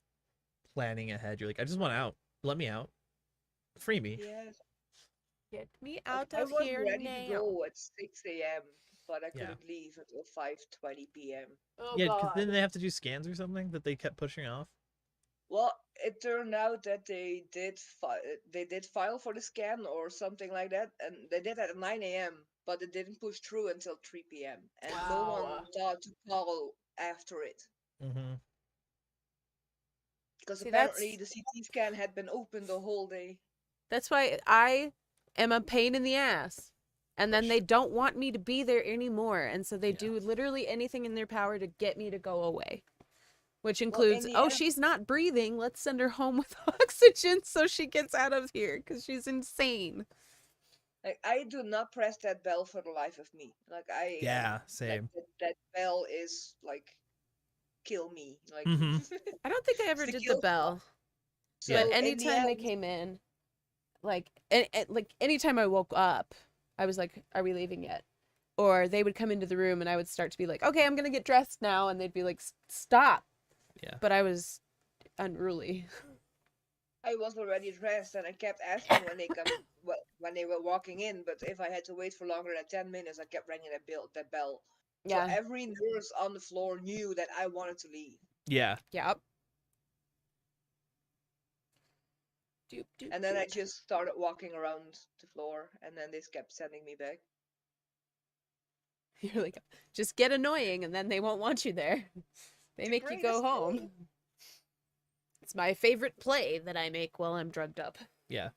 planning ahead. You're like, I just want out. Let me out. Free me. Yes. Get me Like, out I of was here ready now. to go at 6 a.m., but I Yeah. couldn't leave until 5:20 p.m. Oh, Yeah, because then they have to do scans or something that they kept pushing off. Well, it turned out that they did file for the scan or something like that, and they did that at 9 a.m., but it didn't push through until 3 p.m. And no Wow. one thought to call after it. Mm-hmm. Because See, apparently the CT scan had been open the whole day. That's why I am a pain in the ass. And then they don't want me to be there anymore. And so they Yeah. do literally anything in their power to get me to go away. Which includes, the oh, end- she's not breathing. Let's send her home with oxygen so she gets out of here because she's insane. Like, I do not press that bell for the life of me. Like, Yeah, like, same. that bell is like, kill me. Like, Mhm. I don't think I ever the did the kill bell. So Yeah. But in the anytime they end- came in, like, like anytime I woke up, I was like, "Are we leaving yet?" Or they would come into the room, and I would start to be like, "Okay, I'm gonna get dressed now," and they'd be like, "Stop!" Yeah. But I was unruly. I was already dressed, and I kept asking when they when they were walking in. But if I had to wait for longer than 10 minutes, I kept ringing that bell. Yeah. So every nurse on the floor knew that I wanted to leave. Yeah. Yep. Doop, doop, And then I doop. just started walking around the floor, and then they kept sending me back. You're like, just get annoying, and then they won't want you there. They make you go greatest home. thing. It's my favorite play that I make while I'm drugged up. Yeah.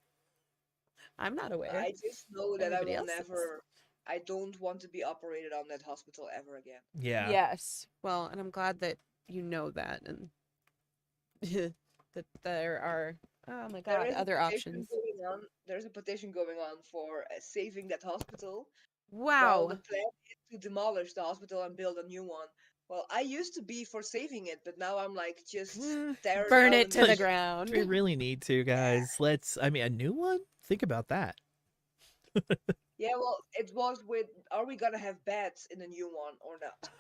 I'm not aware. I just know that I Everybody will else is. never. I don't want to be operated on that hospital ever again. Yeah. Yes. Well, and I'm glad that you know that and that there are, oh my There God, is a other petition options. going on- There's a petition going on for saving that hospital. Wow. Well, the plan is to demolish the hospital and build a new one. Well, I used to be for saving it, but now I'm like, just tear Burn down it to the Like, ground. We really need to, guys. I mean, a new one? Think about that. Yeah, well, it was with, are we gonna have beds in the new one or not?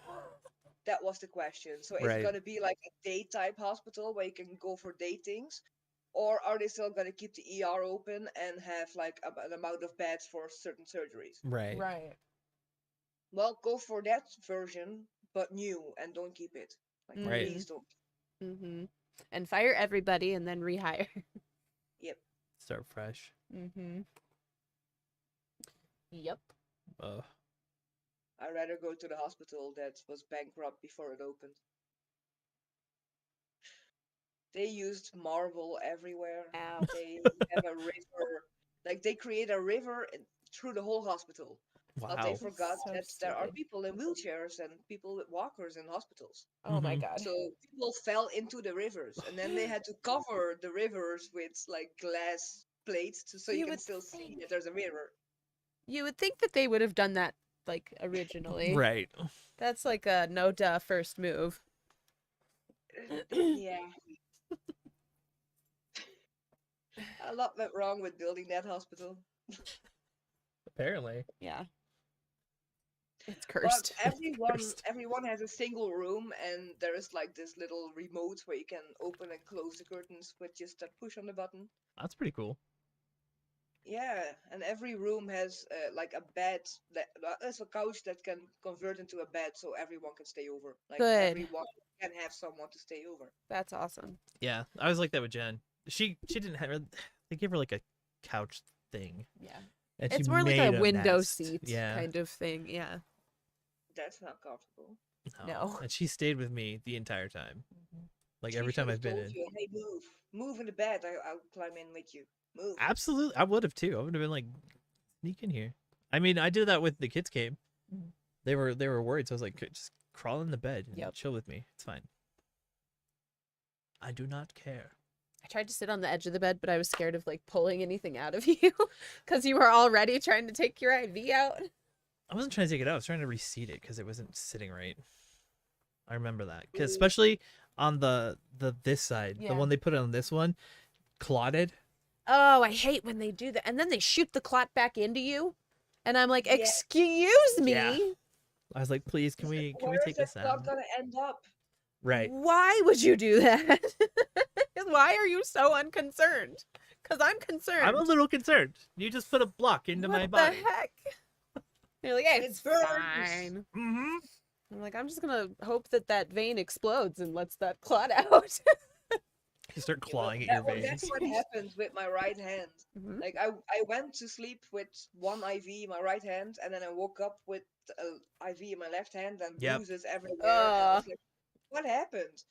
That was the question. So is it Right. gonna be like a day type hospital where you can go for day things? Or are they still gonna keep the ER open and have like an amount of beds for certain surgeries? Right. Right. Well, go for that version, but new, and don't keep it. Like, Right. please don't. Mm-hmm. And fire everybody and then rehire. Yep. Start fresh. Mm-hmm. Yep. Uh, I'd rather go to the hospital that was bankrupt before it opened. They used marble everywhere. Ow. They have a river, like they create a river through the whole hospital. But they wow. forgot So that there are stupid. people in wheelchairs and people with walkers in hospitals. Oh my Mhm. god. So people fell into the rivers, and then they had to cover the rivers with like glass plates so you You can would still see think. that there's a river. You would think that they would have done that like originally. Right. That's like a no duh first move. Yeah, a lot went wrong with building that hospital. Apparently. Yeah. It's But cursed. Cursed. everyone has a single room, and there is like this little remote where you can open and close the curtains with just a push on the button. That's pretty cool. Yeah, and every room has like a bed there's a couch that can convert into a bed, so everyone can stay over. Like Good. everyone can have someone to stay over. That's awesome. Yeah, I was like that with Jen. She didn't have. They gave her like a couch thing, Yeah. and It's she more like a made window nest. seat Yeah. kind of thing. Yeah. That's not comfortable. No. And she stayed with me the entire time. Like She every time should have I've been told in. you, hey, move in the bed. I'll climb in with you. Move. Absolutely, I would have too. I would have been like, sneak in here. I mean, I did that with the kids came. Mhm. They were worried, so I was like, just crawl in the bed and Yep. chill with me. It's fine. I do not care. I tried to sit on the edge of the bed, but I was scared of like pulling anything out of you because you were already trying to take your IV out. I wasn't trying to take it out. I was trying to reseat it because it wasn't sitting right. I remember that, Ooh. because especially on the this side, Yeah. the one they put on this one, clotted. Oh, I hate when they do that. And then they shoot the clot back into you. And I'm like, Yeah. excuse me. Yeah. I was like, please, can we Where take is this that clock out? gonna end up? Right. Why would you do that? Why are you so unconcerned? Because I'm concerned. I'm a little concerned. You just put a block into my body. What the heck? You're like, hey, It it's burns. fine. Mm-hmm. I'm like, I'm just going to hope that that vein explodes and lets that clot out. You start Yeah, well, clawing at your well, veins. that's what happens with my right hand. Mhm. Like I went to sleep with one IV in my right hand, and then I woke up with an IV in my left hand and Yep. bruises everywhere. And I was Uh. like, what happened?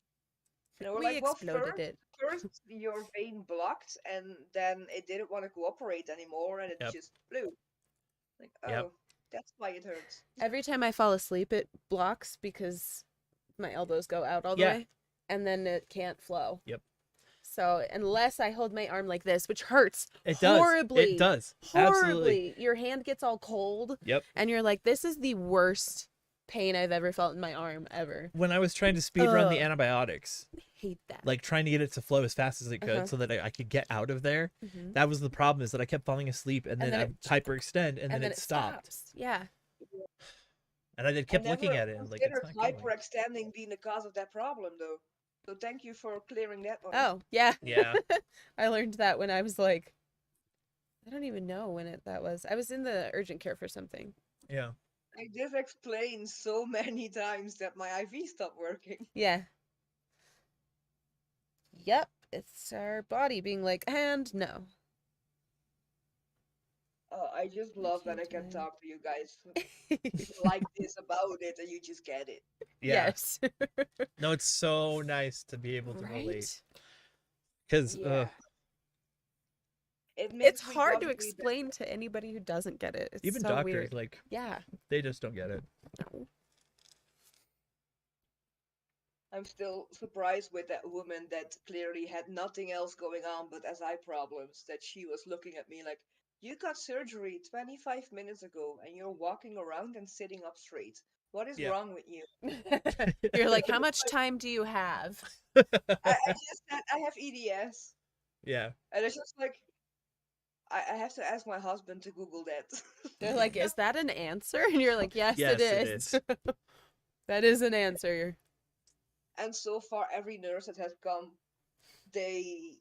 And they were We like, well, exploded it. first your vein blocked, and then it didn't want to cooperate anymore, and it Yep. just blew. Like, oh, Yep. that's why it hurts. Every time I fall asleep, it blocks because my elbows go out all the Yeah. way. And then it can't flow. Yep. So unless I hold my arm like this, which hurts It does. horribly. It does. Horribly. Absolutely. Your hand gets all cold. Yep. And you're like, this is the worst pain I've ever felt in my arm ever. When I was trying to speed run the Ugh. antibiotics, I hate that. like trying to get it to flow as fast as it could Uh-huh. so that I could get out of there, Mhm. that was the problem, is that I kept falling asleep and then then I it- hyperextend and then it stopped. stops. Yeah. And I kept I looking never at it and like, it's considered not going. hyperextending being the cause of that problem, though. So thank you for clearing that one. Oh, yeah. Yeah. I learned that when I was like, I don't even know when that was. I was in the urgent care for something. Yeah. Like, this explains so many times that my IV stopped working. Yeah. Yep. It's our body being like, and no. I just love that I can't can do it. talk to you guys like this about it, and you just get it. Yeah. Yes. No, it's so nice to be able to relate. Right? Because Yeah. It It's makes hard to recovery explain to anybody who doesn't get it. It's even so doctors, weird. like, Yeah. they just don't get it. No. I'm still surprised with that woman that clearly had nothing else going on but SI problems, that she was looking at me like, you got surgery 25 minutes ago and you're walking around and sitting up straight. What is Yeah. wrong with you? You're like, how much time do you have? I just said I have EDS. Yeah. And it's just like, I have to ask my husband to Google that. They're like, is that an answer? And you're like, yes, Yes, it is. That is an answer. And so far, every nurse that has come, I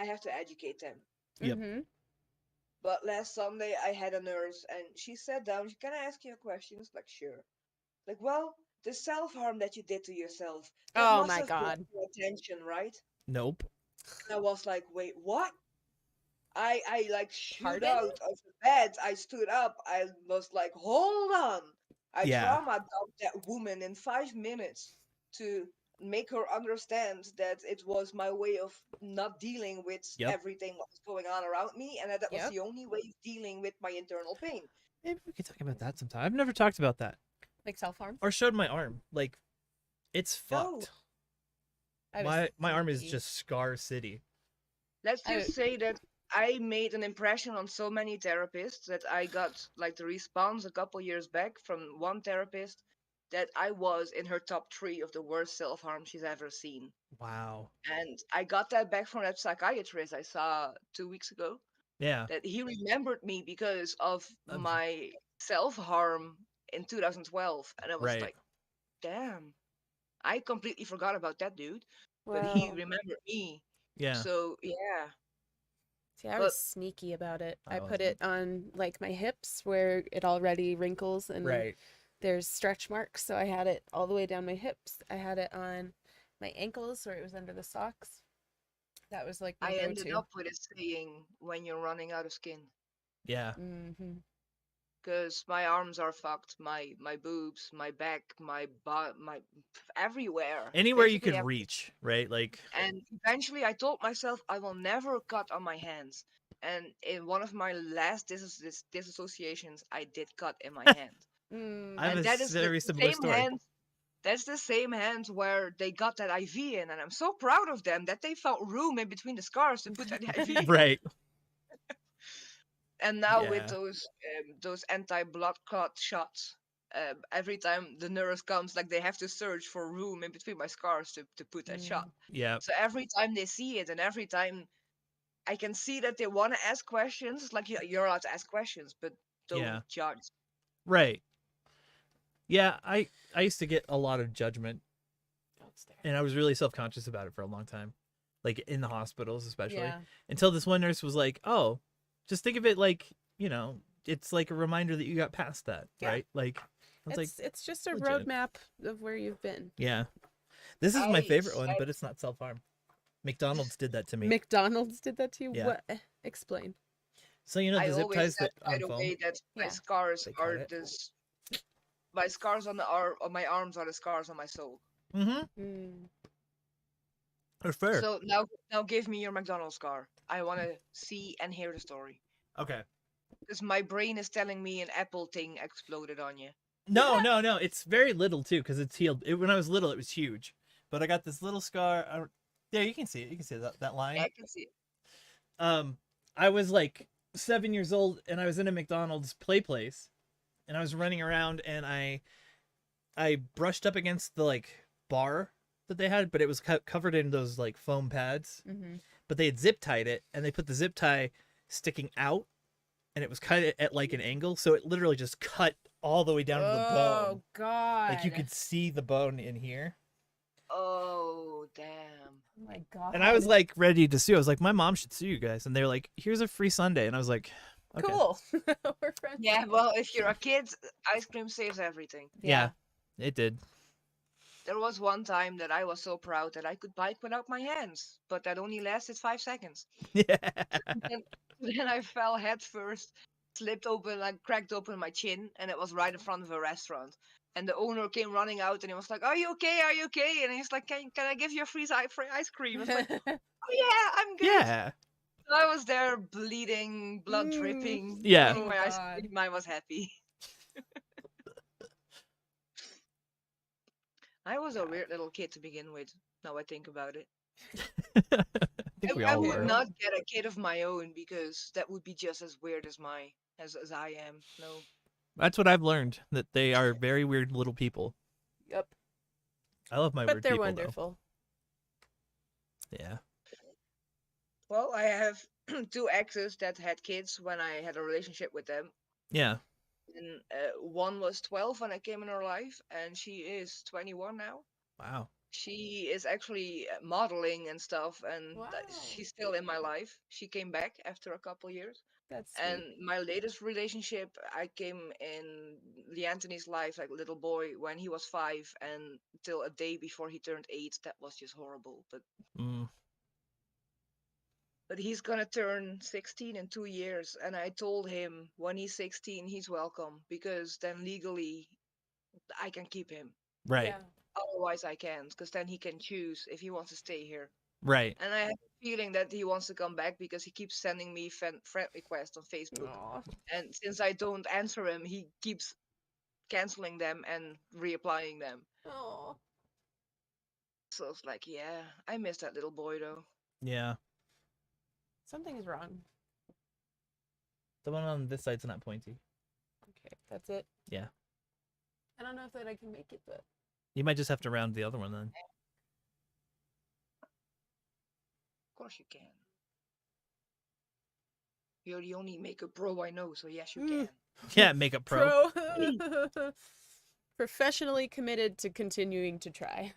have to educate them. Yep. Mm-hmm. But last Sunday, I had a nurse, and she sat down. She, can I ask you a question? It's like, sure. Like, well, the self-harm that you did to yourself, that Oh must my have brought God. your attention, right? Nope. And I was like, wait, what? I like shoot Pardon? out of the bed. I stood up. I was like, hold on. I Yeah. trauma dumped that woman in 5 minutes to make her understand that it was my way of not dealing with Yep. everything that was going on around me, and that was Yep. the only way of dealing with my internal pain. Maybe we could talk about that sometime. I've never talked about that Like self-harm? or showed my arm. Like, it's No. fucked. I was My arm is thinking- just scar city. Let's I- just say that I made an impression on so many therapists that I got like the response a couple years back from one therapist that I was in her top 3 of the worst self-harm she's ever seen. Wow. And I got that back from that psychiatrist I saw 2 weeks ago. Yeah. That he remembered me because of Of- my self-harm in 2012. And I was Right. like, damn, I completely forgot about that dude. But he Wow. remembered me. Yeah. So, yeah. See, I But- was sneaky about it. I I put wasn't. it on like my hips where it already wrinkles and Right. there's stretch marks. So I had it all the way down my hips. I had it on my ankles where it was under the socks. That was like my I ended go-to. up with it saying when you're running out of skin. Yeah. Mm-hmm. Because my arms are fucked, my boobs, my back, my butt, my everywhere. Anywhere you Basically could ev- reach, right? Like, And eventually, I told myself I will never cut on my hands. And in one of my last disassociations, I did cut in my hand. Mm. I have And a that is very the similar same story. hand. That's the same hand where they got that IV in, and I'm so proud of them that they found room in between the scars to put that IV. in. Right. And now Yeah. with those anti-blood clot shots, every time the nurse comes, like they have to search for room in between my scars to put that shot. Yeah. So every time they see it, and every time I can see that they want to ask questions, like you're allowed to ask questions, but don't Yeah. judge. Right. Yeah, I used to get a lot of judgment, and I was really self-conscious about it for a long time, like in the hospitals especially, Yeah. until this one nurse was like, "Oh, just think of it like, you know, it's like a reminder that you got past that, Yeah. right?" Like, I was like, It's just a legit. roadmap of where you've been. "Yeah, this is my I favorite one, said- but it's not self-harm." McDonald's did that to me. McDonald's did that to you? Yeah. What? Explain. So you know I the zip always ties said, that by on the foam. way, that my Yeah. scars They cut are it. this. My scars on my arms are the scars on my soul. Mm-hmm. Mm. Or fair. So now give me your McDonald's scar. I want to see and hear the story. Okay. Because my brain is telling me an apple thing exploded on you. No, it's very little too because it's healed. When I was little, it was huge, but I got this little scar. There, you can see it. You can see that line. I can see it. I was like 7 years old, and I was in a McDonald's play place, and I was running around, and I brushed up against the like bar that they had, but it was covered in those like foam pads. Mm-hmm. But they had zip tied it, and they put the zip tie sticking out, and it was cut at like an angle, so it literally just cut all the way down to the Oh bone. God! Like you could see the bone in here. Oh damn. Oh my God! And I was like ready to sue. I was like, my mom should sue you guys. And they were like, here's a free sundae. And I was like, okay. cool. We're friends. Yeah, well, if you're a kid, ice cream saves everything. Yeah, it did. There was one time that I was so proud that I could bike without my hands, but that only lasted 5 seconds. Yeah. Then I fell head first, slipped open, like cracked open my chin, and it was right in front of a restaurant. And the owner came running out, and he was like, "Are you okay? Are you okay?" And he's like, "Can I give you a free ice cream?" I was like, "Oh yeah, I'm good." Yeah. So I was there bleeding, blood dripping. Yeah. eating Oh my ice God. cream. I was happy. I was a weird little kid to begin with. Now I think about it. I think we I all would were. not get a kid of my own because that would be just as weird as as I am. No. That's what I've learned, that they are very weird little people. Yep. I love my But weird they're people, wonderful. though. Yeah. Well, I have two exes that had kids when I had a relationship with them. Yeah. And one was 12 when I came in her life, and she is 21 now. Wow. She is actually modeling and stuff, and Wow. she's still in my life. She came back after a couple years. That's And sweet. my latest relationship, I came in Lee Anthony's life like a little boy when he was 5, and till a day before he turned 8. That was just horrible. Mm. But he's gonna turn 16 in 2 years, and I told him when he's 16, he's welcome, because then legally I can keep him. Right. Yeah. Otherwise, I can't, because then he can choose if he wants to stay here. Right. And I have a feeling that he wants to come back because he keeps sending me friend requests on Facebook. Aw. And since I don't answer him, he keeps canceling them and reapplying them. Aw. So it's like, yeah, I miss that little boy though. Yeah. Something is wrong. The one on this side's not pointy. Okay, that's it. Yeah. I don't know if that I can make it, but You might just have to round the other one then. Of course you can. You're the only makeup pro I know, so yes, you can. Yeah, makeup pro. Professionally committed to continuing to try.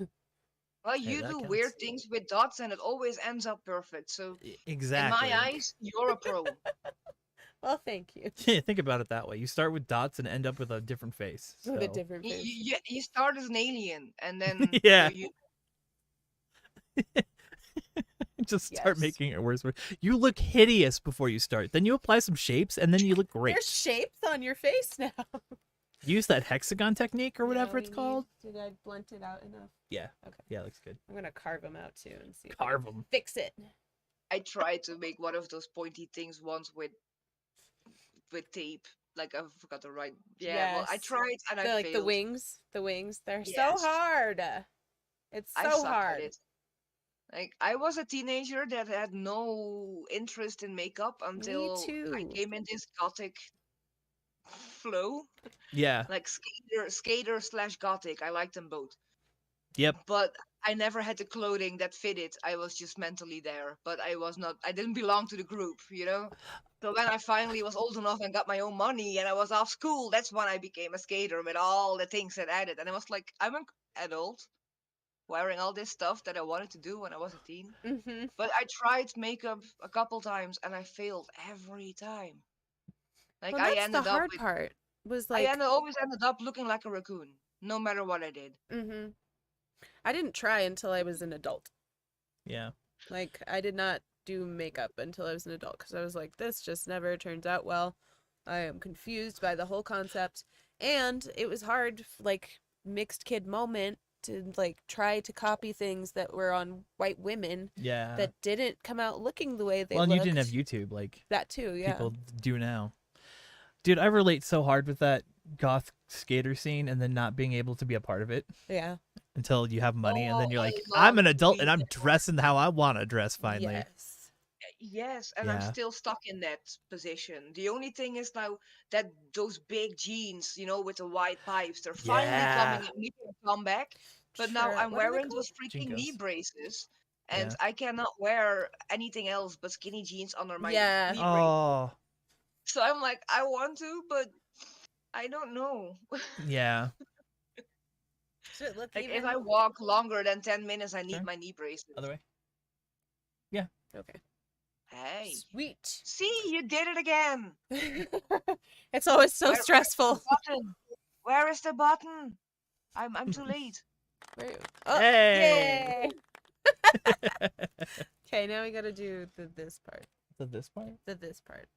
Well, Hey, you that do counts. weird things with dots, and it always ends up perfect. So Exactly. in my eyes, you're a pro. Well, thank you. Yeah, think about it that way. You start with dots and end up with a different face. With a so- different You, face. you start as an alien, and then Yeah. you Just start Yes. making it worse. You look hideous before you start. Then you apply some shapes, and then you look great. There's shapes on your face now. Use that hexagon technique or whatever No, it's we called. need- Did I blunt it out enough? Yeah. Okay. Yeah, looks good. I'm gonna carve them out too and see. if I Carve can them. Fix it. I tried to make one of those pointy things once with tape. Like I forgot the right. Yeah, well, I Yes. tried and I They're like failed. the wings. The wings. They're so Yes. hard. It's I so suck hard. at it. Like I was a teenager that had no interest in makeup until I too. came in this gothic flow. Yeah. Like skater slash gothic. I liked them both. Yep. But I never had the clothing that fitted. I was just mentally there, but I didn't belong to the group, you know? So when I finally was old enough and got my own money and I was off school, that's when I became a skater with all the things that added. And I was like, I'm an adult wearing all this stuff that I wanted to do when I was a teen. Mm-hmm. But I tried makeup a couple times and I failed every time. Like Well, I that's the ended up hard with, part. Was I like, always ended up looking like a raccoon, no matter what I did. mm-hmm. I didn't try until I was an adult. Yeah. Like, I did not do makeup until I was an adult because I was like, this just never turns out well. I am confused by the whole concept. And it was hard, like, mixed kid moment to, like, try to copy things that were on white women Yeah. that didn't come out looking the way they well, and looked. you didn't have YouTube like That too, yeah. people do now. Dude, I relate so hard with that goth skater scene and then not being able to be a part of it Yeah. until you have money and then Oh, you're I like, love I'm an adult and being I'm that dressing how I want to dress finally. Yes. Yes, and I'm Yeah. still stuck in that position. The only thing is now that those big jeans, you know, with the wide pipes, they're finally Yeah. making a comeback. But now Sure. I'm What are they wearing called? those freaking knee Jinkos. braces, and Yeah. I cannot wear anything else but skinny jeans under my Yeah. knee brace. Oh, So I'm like, I want to, but I don't know. yeah. Should it look Like even? if I walk longer than 10 minutes, I need Turn. my knee braces. Other way. Okay. Hey, Sweet. see, you did it again. It's always so Where's the stressful. button? Where is the button? I'm too late. Where- Oh, Hey! yay! Okay, now we gotta do this part. So this part? This part.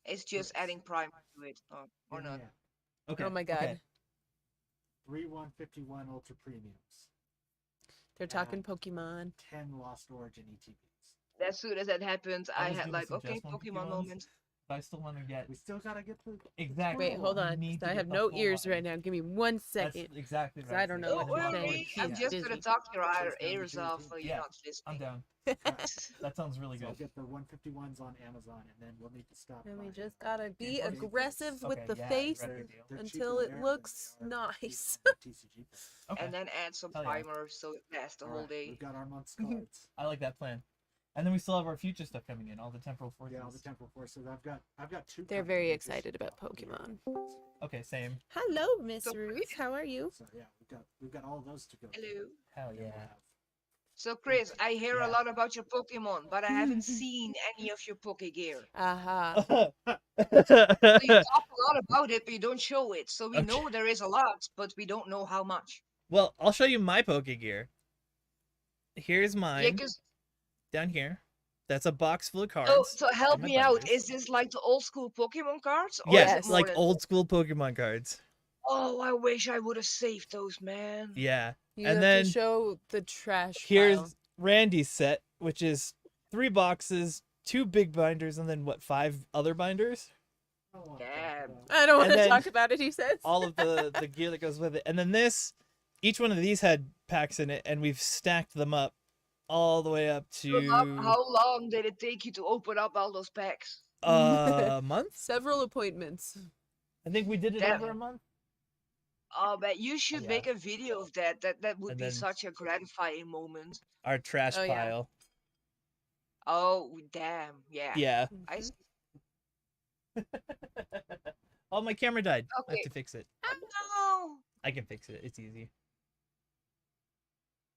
It's just adding primer to it, or not. Yeah. Okay. Oh my god. okay. 3151 Ultra Premiums. They're talking Pokemon. 10 Lost Origin ETBs. As soon as that happened, I I was had gonna like, okay, suggest one Pokemon Pokemons. moment. But I still want to get We still gotta get the. exactly. Wait, hold I on. need 'Cause to I get have the no full ears line. right now. Give me 1 That's second. exactly 'Cause right. I don't know Don't what you're saying. worry, I'm He's just busy. gonna talk your Just ears down to off while you're Yeah, not I'm listening. down. That sounds really So I'll good. get the 151s on Amazon, and then we'll need to stop. And we by. just gotta be Okay. aggressive with Okay, the yeah, face ready. They're until cheaper it there than looks they are nice. even on the TCG price. Okay. And then add some Hell yeah. primer so it lasts the whole Alright, day. We've got our month's cards. I like that plan. And then we still have our future stuff coming in, all the temporal forces. Yeah, all the temporal forces. I've got two. They're coming very in this excited about year. Pokemon. Okay, same. Hello, Miss So- Ruth. How are you? So yeah, we've got all those to go. through. Hello. Hell And then we'll yeah. have- So Chris, I hear Yeah. a lot about your Pokemon, but I haven't seen any of your Poke gear. Aha. So you talk a lot about it, but you don't show it. So we Okay. know there is a lot, but we don't know how much. Well, I'll show you my Poke gear. Here's Yeah, mine because down here. That's a box full of cards. so help and my me out. binders. Is this like the old school Pokemon cards? Or Yes, is it Yes. more like than old school Pokemon cards. Oh, I wish I would have saved those, man. Yeah. You And have then to show the trash Here's pile. Randy's set, which is 3 boxes, 2 big binders, and then 5 other binders? I don't wanna talk Yeah. about it. I don't want And to then talk about it, he says. All of the gear that goes with it. And then each one of these had packs in it, and we've stacked them up all the way up So how to long did it take you to open up all those packs? a month. Several appointments. I think we did it Damn. over a month. Oh, but you should Yeah. make a video of that. That would And be then- such a gratifying moment. Our trash Oh, yeah. pile. Oh, damn. Yeah. Yeah. I see. Oh, my camera died. I have Okay. to fix it. No. I can fix it. It's easy.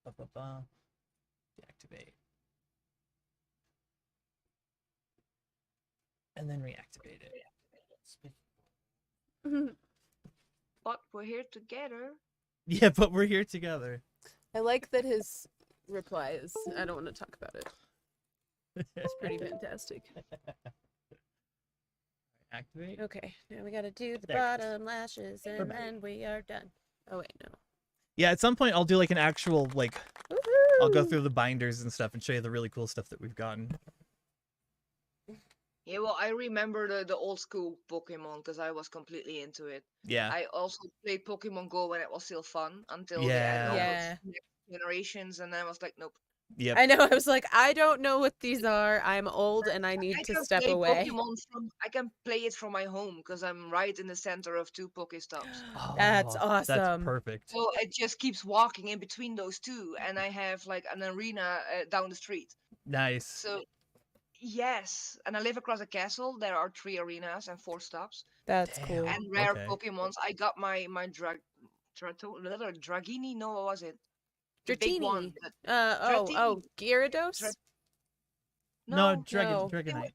Ba-ba-ba. Deactivate. And then reactivate it. But we're here together. Yeah, but we're here together. I like that his reply is, I don't want to talk about it. It's pretty fantastic. Activate. Okay, now we gotta do the There it is. bottom lashes We're and back. then we are done. Oh wait, no. Yeah, at some point I'll do like an actual I'll go Woohoo! through the binders and stuff and show you the really cool stuff that we've gotten. Yeah, well, I remember the old school Pokemon because I was completely into it. Yeah. I also played Pokemon Go when it was still fun until Yeah. the Yeah. next generations, and then I was like, nope. Yep. I know, I was like, I don't know what these are. I'm old and I need I to can step play away. Pokemon I can play it from my home because I'm right in the center of 2 Pokestops. That's Oh, awesome. That's perfect. So it just keeps walking in between those 2, and I have like an arena down the street. Nice. So yes, and I live across a castle. There are 3 arenas and 4 stops. That's Damn. cool. And rare okay. Pokemons. I got my Dragini. No, what was it? The big one. Dratini. that- Oh, Gyarados? Dra- No, No, no. Dragonite.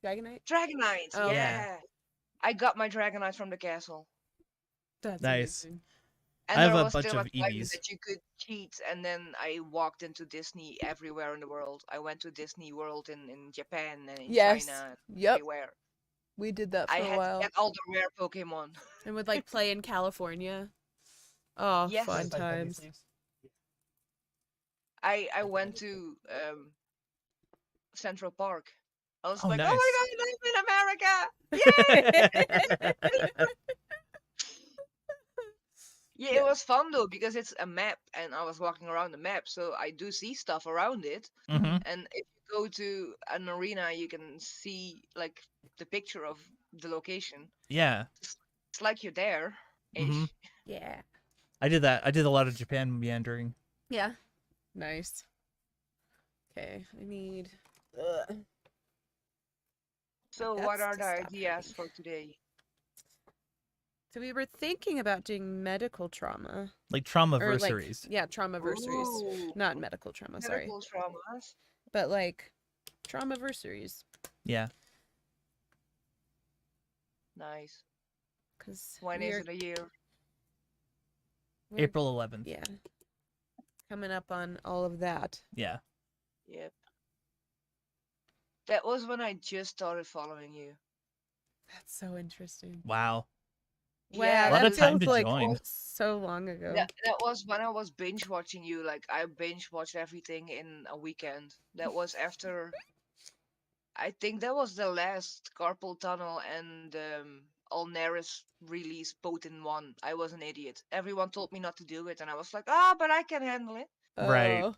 Dragonite? Dragonite. Oh. Yeah. I got my Dragonite from the castle. That's Nice. amazing. And I have there a was bunch still of a time Eevees. that you could cheat, and then I walked into Disney everywhere in the world. I went to Disney World in Japan and in Yes. China, Yep. everywhere. We did that for I a had while. to get all the rare Pokemon. And would like play in California. Oh, Yes. fun By Peggy times. Sleeves. I went to Central Park. I was Oh, like, nice. oh my god, I'm in America! Yay! Yeah, it was fun though because it's a map, and I was walking around the map, so I do see stuff around it. Mm-hmm. And if you go to an arena, you can see like the picture of the location. Yeah. It's like you're there. Mhm. Yeah. I did that. I did a lot of Japan meandering. Yeah. Nice. Okay, I need. So That's what are to the stop ideas hurting. for today? So we were thinking about doing medical trauma. Like trauma Or like, versaries. yeah, trauma-versaries. Ooh, Not medical trauma, sorry. medical traumas. But like trauma-versaries. Yeah. Nice. Because When is it a year? April 11th. Yeah. Coming up on all of that. Yeah. Yep. That was when I just started following you. That's so interesting. Wow. Wow, Yeah, A lot that of time feels to like join. so long ago. That was when I was binge watching you. Like I binge watched everything in a weekend. That was after. I think that was the last Carpal Tunnel and Alneris release both in one. I was an idiot. Everyone told me not to do it, and I was like, ah, but I can handle it. Right. Oh.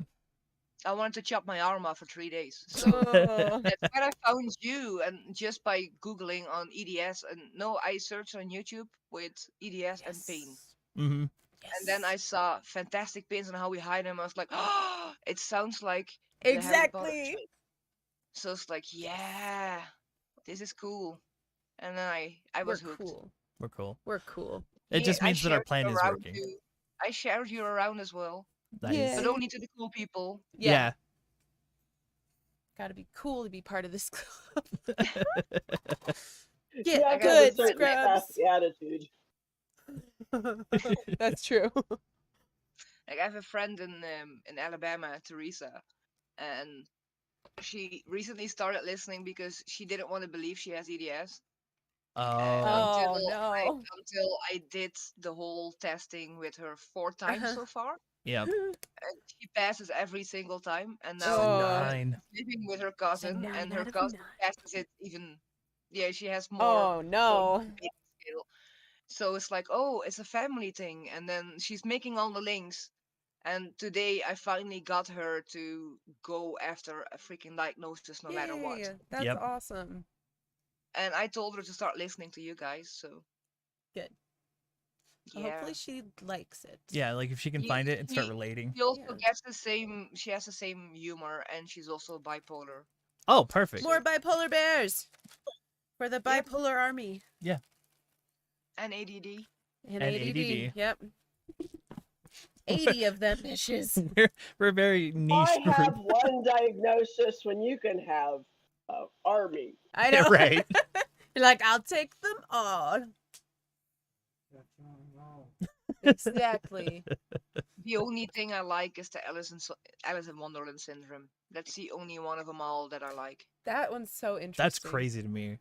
I wanted to chop my arm off for 3 days. So Oh. that's when I found you, and just by googling on EDS, and no, I searched on YouTube with EDS and pain. Mm-hmm. And then I saw fantastic pins and how we hide them. I was like, oh, it sounds like the Harry Potter Exactly. trick. So it's like, yeah, this is cool. And then I We're was hooked. cool. We're cool. We're cool. It Yeah, just I means that our shared plan you is around working. too. I shared you around as well, Nice. but only to the cool people. Yeah. Gotta be cool to be part of this club. You Get have I to have a good, certain Scrubs. sassy attitude. That's true. Like I have a friend in Alabama, Teresa, and she recently started listening because she didn't want to believe she has EDS. Oh. Oh, no. Until I did the whole testing with her 4 times Uh-huh. so far. Yep. And she passes every single time, and now Oh. 9. living with her cousin, 9 and her out of cousin 9. passes it even. Yeah, she has more Oh, on no. the big scale. So it's like, oh, it's a family thing, and then she's making all the links. And today I finally got her to go after a freaking diagnosis, no matter what. Yay, that's Yep. awesome. And I told her to start listening to you guys. So Good. Well, yeah. hopefully she likes it. Yeah, like if she can Ye- find it and start ye- relating. She also Yeah. gets the same. She has the same humor, and she's also bipolar. Oh, perfect. More bipolar bears for the Yep. bipolar army. And ADD. And And ADD. ADD. Yep. 80 of them bitches. We're a very niche Why group. have one diagnosis when you can have an army? I Yeah, know. right. You're like, I'll take them all. No. Exactly. The only thing I like is the Alice in Wonderland syndrome. That's the only one of them all that I like. That one's so interesting. That's crazy to me.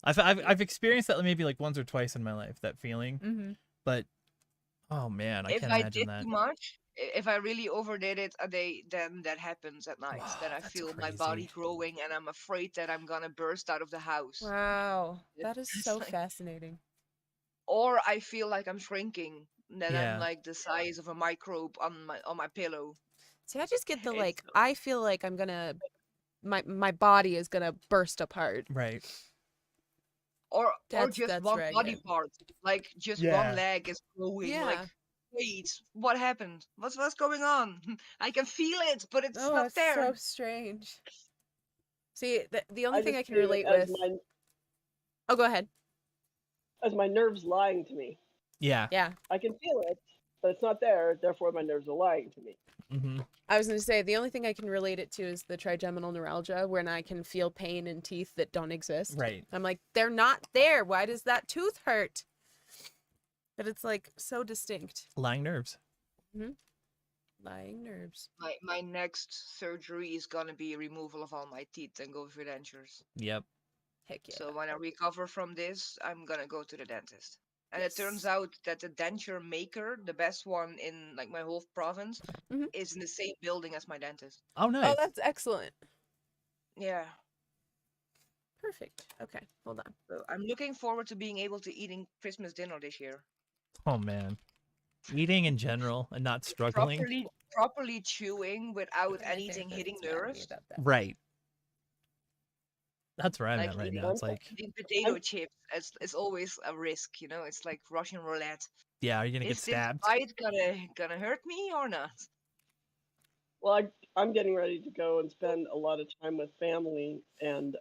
I've experienced that maybe like once or twice in my life, that feeling. Mm-hmm. But oh man, I If can't I imagine did that. too much, if I really overdid it a day, then that happens at night. Wow, Then I that's feel my body crazy. growing, and I'm afraid that I'm gonna burst out of the house. Wow. That is It's so like- fascinating. Or I feel like I'm shrinking. That Yeah. I'm like the size of a microbe on my pillow. See, I just get the It's- like, I feel like I'm gonna, my body is gonna burst apart. Right. Or That's just one body ragged. part, like just Yeah. one leg is growing. Yeah. Like, wait, what happened? What's going on? I can feel it, but it's Oh, not it's there. so strange. See, the only thing I just can feel it relate as with. Oh, go ahead. as my nerves lying to me. Yeah. Yeah. I can feel it, but it's not there. Therefore, my nerves are lying to me. Mm-hmm. I was going to say, the only thing I can relate it to is the trigeminal neuralgia, when I can feel pain in teeth that don't exist. Right. I'm like, they're not there. Why does that tooth hurt? But it's like so distinct. Lying nerves. Lying nerves. My next surgery is gonna be removal of all my teeth and go for dentures. Yep. Heck yeah. So when I recover from this, I'm gonna go to the dentist. And it turns Yes. out that the denture maker, the best one in like my whole province, Mhm. is in the same building as my dentist. Oh, nice. Oh, that's excellent. Yeah. Perfect. Okay, hold on. So I'm looking forward to being able to eating Christmas dinner this year. Oh man. Eating in general and not struggling. Properly chewing without My anything hitting therapist mad at me nerves. about that. Right. That's where I'm Like at right eating, now. It's like, eating potato chips. It's always a risk, you know. It's like Russian roulette. yeah, are you gonna get Is this stabbed? bite gonna hurt me or not? Well, I'm getting ready to go and spend a lot of time with family, and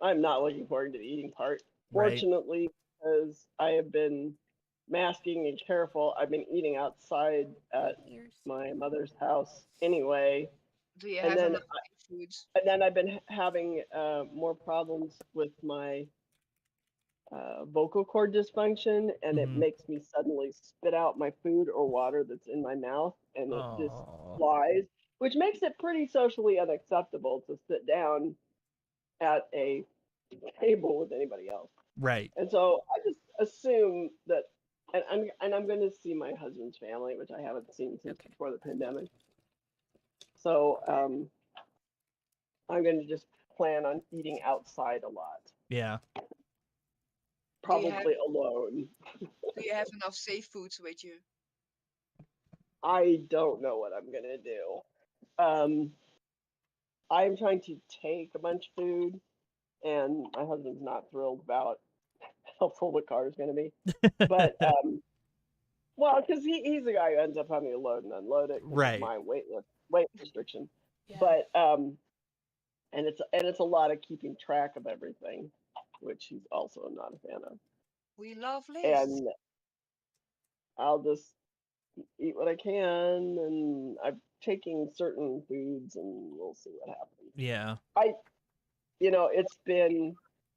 I'm not looking forward to the eating part. Right. Fortunately, because I have been masking and careful, I've been eating outside at Ears. my mother's house anyway, Do you and have then enough foods? and then I've been having more problems with my vocal cord dysfunction, and it Mhm. makes me suddenly spit out my food or water that's in my mouth, and it just Oh. flies, which makes it pretty socially unacceptable to sit down at a table with anybody else. Right. And so I just assume that, and I'm going to see my husband's family, which I haven't seen since Okay. before the pandemic. So I'm going to just plan on eating outside a lot, Yeah. Do you have- probably alone. Do you have enough safe foods with you? I don't know what I'm gonna do. I'm trying to take a bunch of food, and my husband's not thrilled about how full the car is gonna be. But well, because he's the guy who ends up having to load and unload it 'cause of Right. my weight restriction. Yeah. But and it's a lot of keeping track of everything, which he's also not a fan of. We love lists. And I'll just eat what I can, and I'm taking certain foods, and we'll see what happens. Yeah. It's been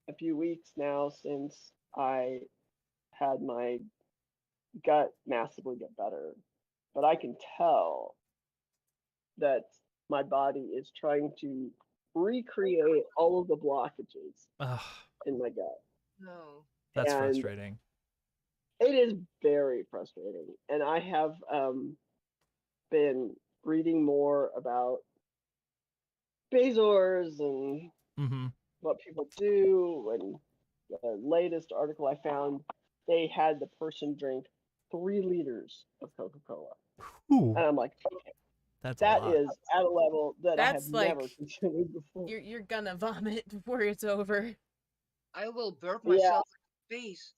a few weeks now since I had my gut massively get better, but I can tell that my body is trying to recreate all of the blockages Ugh, in my gut. No. that's And frustrating. it is very frustrating. And I have been reading more about Bezors and Mm-hmm. what people do. And the latest article I found, they had the person drink 3 liters of Coca-Cola. Ooh, And I'm like, okay, that's a that lot. is at a level that I have That's never like- considered before. You're gonna vomit before it's over. I will burp Yeah. myself in the face.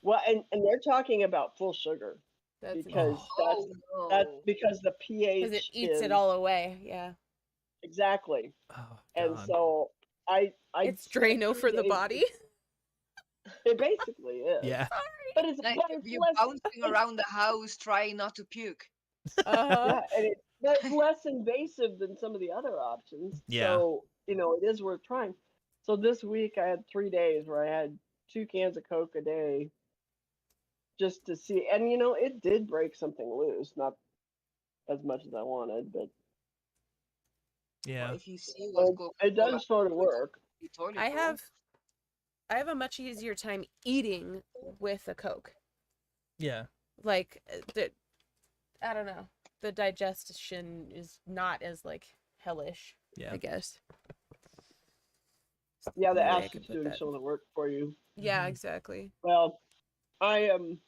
Well, and they're talking about full sugar That's because Oh that's no. because the pH because it eats is it all away. Yeah, exactly. Oh, And God. so I it's spent Drano 3 for the days- body. It basically is. Yeah. But it's Like but it's you less bouncing around the house trying not to puke. Uh-huh. yeah, and it's less invasive than some of the other options. Yeah. So, it is worth trying. So this week I had 3 days where I had 2 cans of Coke a day just to see. And it did break something loose, not as much as I wanted, but Yeah. Well, if you see what it does sort of work. toilet I roll, have a much easier time eating with a Coke. Yeah. Like I don't know. The digestion is not as like hellish, Yeah. I guess. Yeah, the Maybe I acid's could put doing that. some of the work for you. Yeah, Mhm. exactly. Well, I am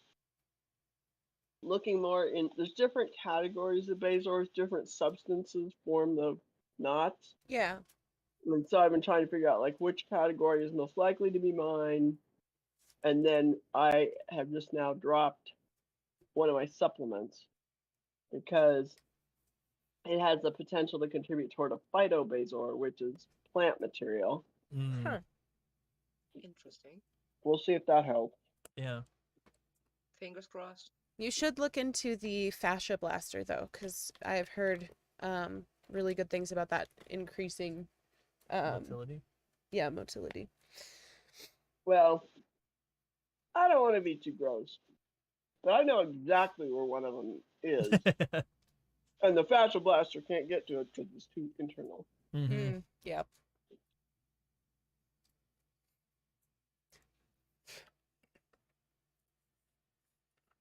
looking more in. There's different categories of Bezos. Different substances form the knots, Yeah. and so I've been trying to figure out like which category is most likely to be mine. And then I have just now dropped one of my supplements because it has the potential to contribute toward a phytobazor, which is plant material. Mm, Huh. interesting. We'll see if that helps. yeah. Fingers crossed. You should look into the fascia blaster though, because I have heard really good things about that increasing Motility. yeah, motility. Well, I don't want to be too gross, but I know exactly where one of them is, and the fascia blaster can't get to it because it's too internal. Mm-hmm. Yep.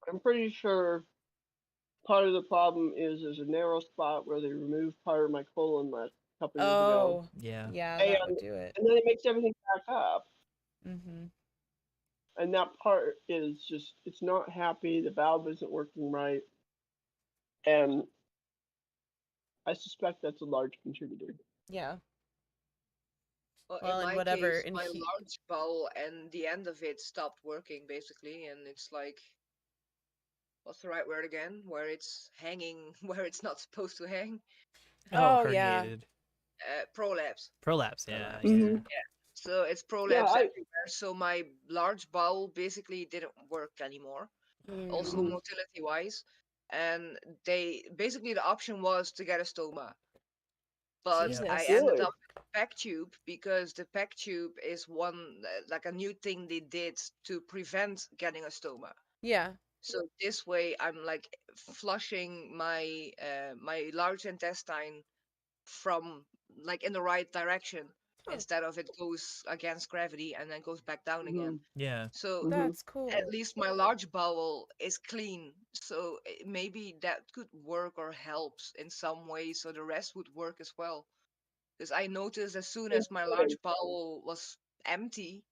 I'm pretty sure part of the problem is there's a narrow spot where they removed part of my colon last couple years ago, Oh, Yeah. yeah, that would do it. and then it makes everything back up. Mm-hmm. And that part is just, it's not happy. The valve isn't working right. And I suspect that's a large contributor. Yeah. Well, Well, in and my whatever case, in my he- large bowel and the end of it stopped working basically, and it's like, what's the right word again? Where it's hanging where it's not supposed to hang. Oh, yeah. herniated. Prolapse. Prolapse. Yeah. Prolapse, Yeah. yeah. So it's Yeah, prolapse everywhere. So my large bowel basically didn't work anymore. Also Mhm. motility wise. And basically the option was to get a stoma. But Jesus. I Really? ended up with a PEC tube because the PEC tube is one like a new thing they did to prevent getting a stoma. Yeah. So this way I'm like flushing my my large intestine from like in the right direction Huh. instead of it goes against gravity and then goes back down again. Yeah. So Mhm. That's cool. at least my large bowel is clean. So maybe that could work or helps in some way so the rest would work as well. Because I noticed as soon as my large bowel was empty,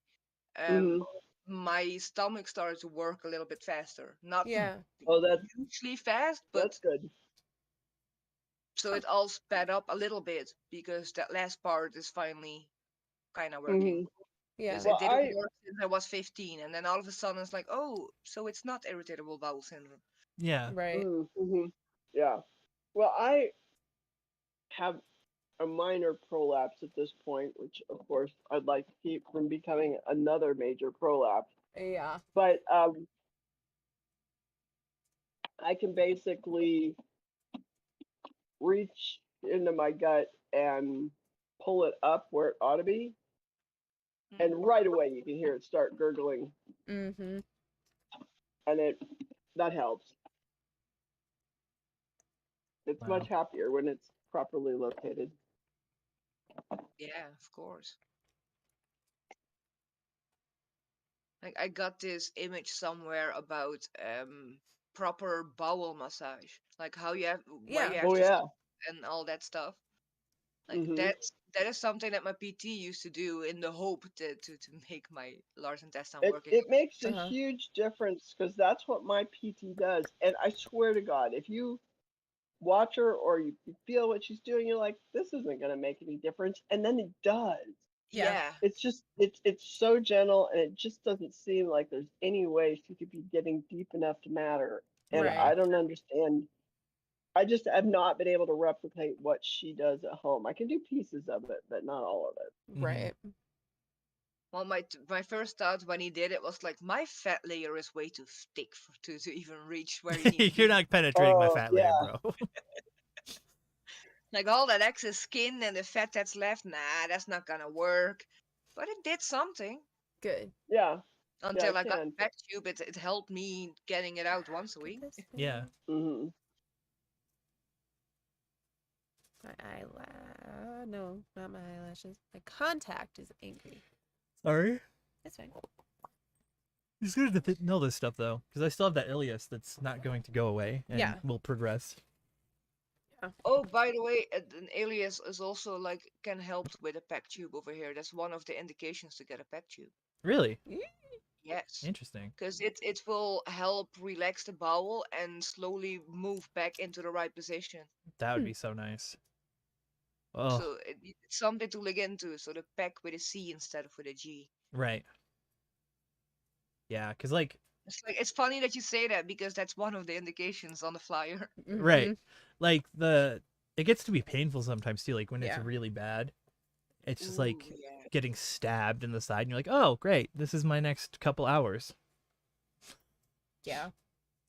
Mhm. my stomach started to work a little bit faster. Not Yeah. Oh, that's hugely fast, but good. so it all sped up a little bit because that last part is finally kind of working. Mhm. Yeah. Because Well, it didn't work since I was 15, and then all of a sudden it's like, oh, so it's not irritable bowel syndrome. Yeah. Right. Mhm. Yeah. Well, I have a minor prolapse at this point, which of course I'd like to keep from becoming another major prolapse. Yeah. But I can basically reach into my gut and pull it up where it ought to be, and right away you can hear it start gurgling, Mm-hmm. and that helps. It's Wow. much happier when it's properly located. Yeah, of course. Like I got this image somewhere about proper bowel massage, like how you have where you Yeah. have Oh to yeah. and all that stuff. Like Hmm. that is something that my PT used to do in the hope to make my large intestine It working. it makes a Uh-huh. huge difference because that's what my PT does. And I swear to God, if you watch her or you feel what she's doing, you're like, this isn't gonna make any difference. And then it does. Yeah. Yeah, It's just it's so gentle and it just doesn't seem like there's any way she could be getting deep enough to matter. And Right. I don't understand. I just have not been able to replicate what she does at home. I can do pieces of it, but not all of it. Right. well, my first thought when he did it was like my fat layer is way too thick to even reach where you need to You're be. not penetrating my Oh fat yeah. layer, bro. Like all that excess skin and the fat that's left, nah, that's not gonna work. But it did something. Good. Yeah. Yeah, Until it I got the can. back tube, it helped me getting it out once a week. This thing. Yeah. Hmm. My eyelash. No, not my eyelashes. My contact is angry. Sorry. It's fine. It's good to know this stuff though, because I still have that ileus that's not going to go away and Yeah. will progress. Oh, by the way, an alias is also like can help with a pack tube over here. That's one of the indications to get a pack tube. Really Yes, interesting. because it will help relax the bowel and slowly move back into the right position. That would be so nice. Oh, So it's something to look into. So the pack with a C instead of with a G. right. Yeah, because like, It's funny that you say that because that's one of the indications on the flyer. right, Mhm. like it gets to be painful sometimes too. Like when it's Yeah. really bad, it's just Ooh, like yeah. getting stabbed in the side, and you're like, oh, great, this is my next couple hours. Yeah.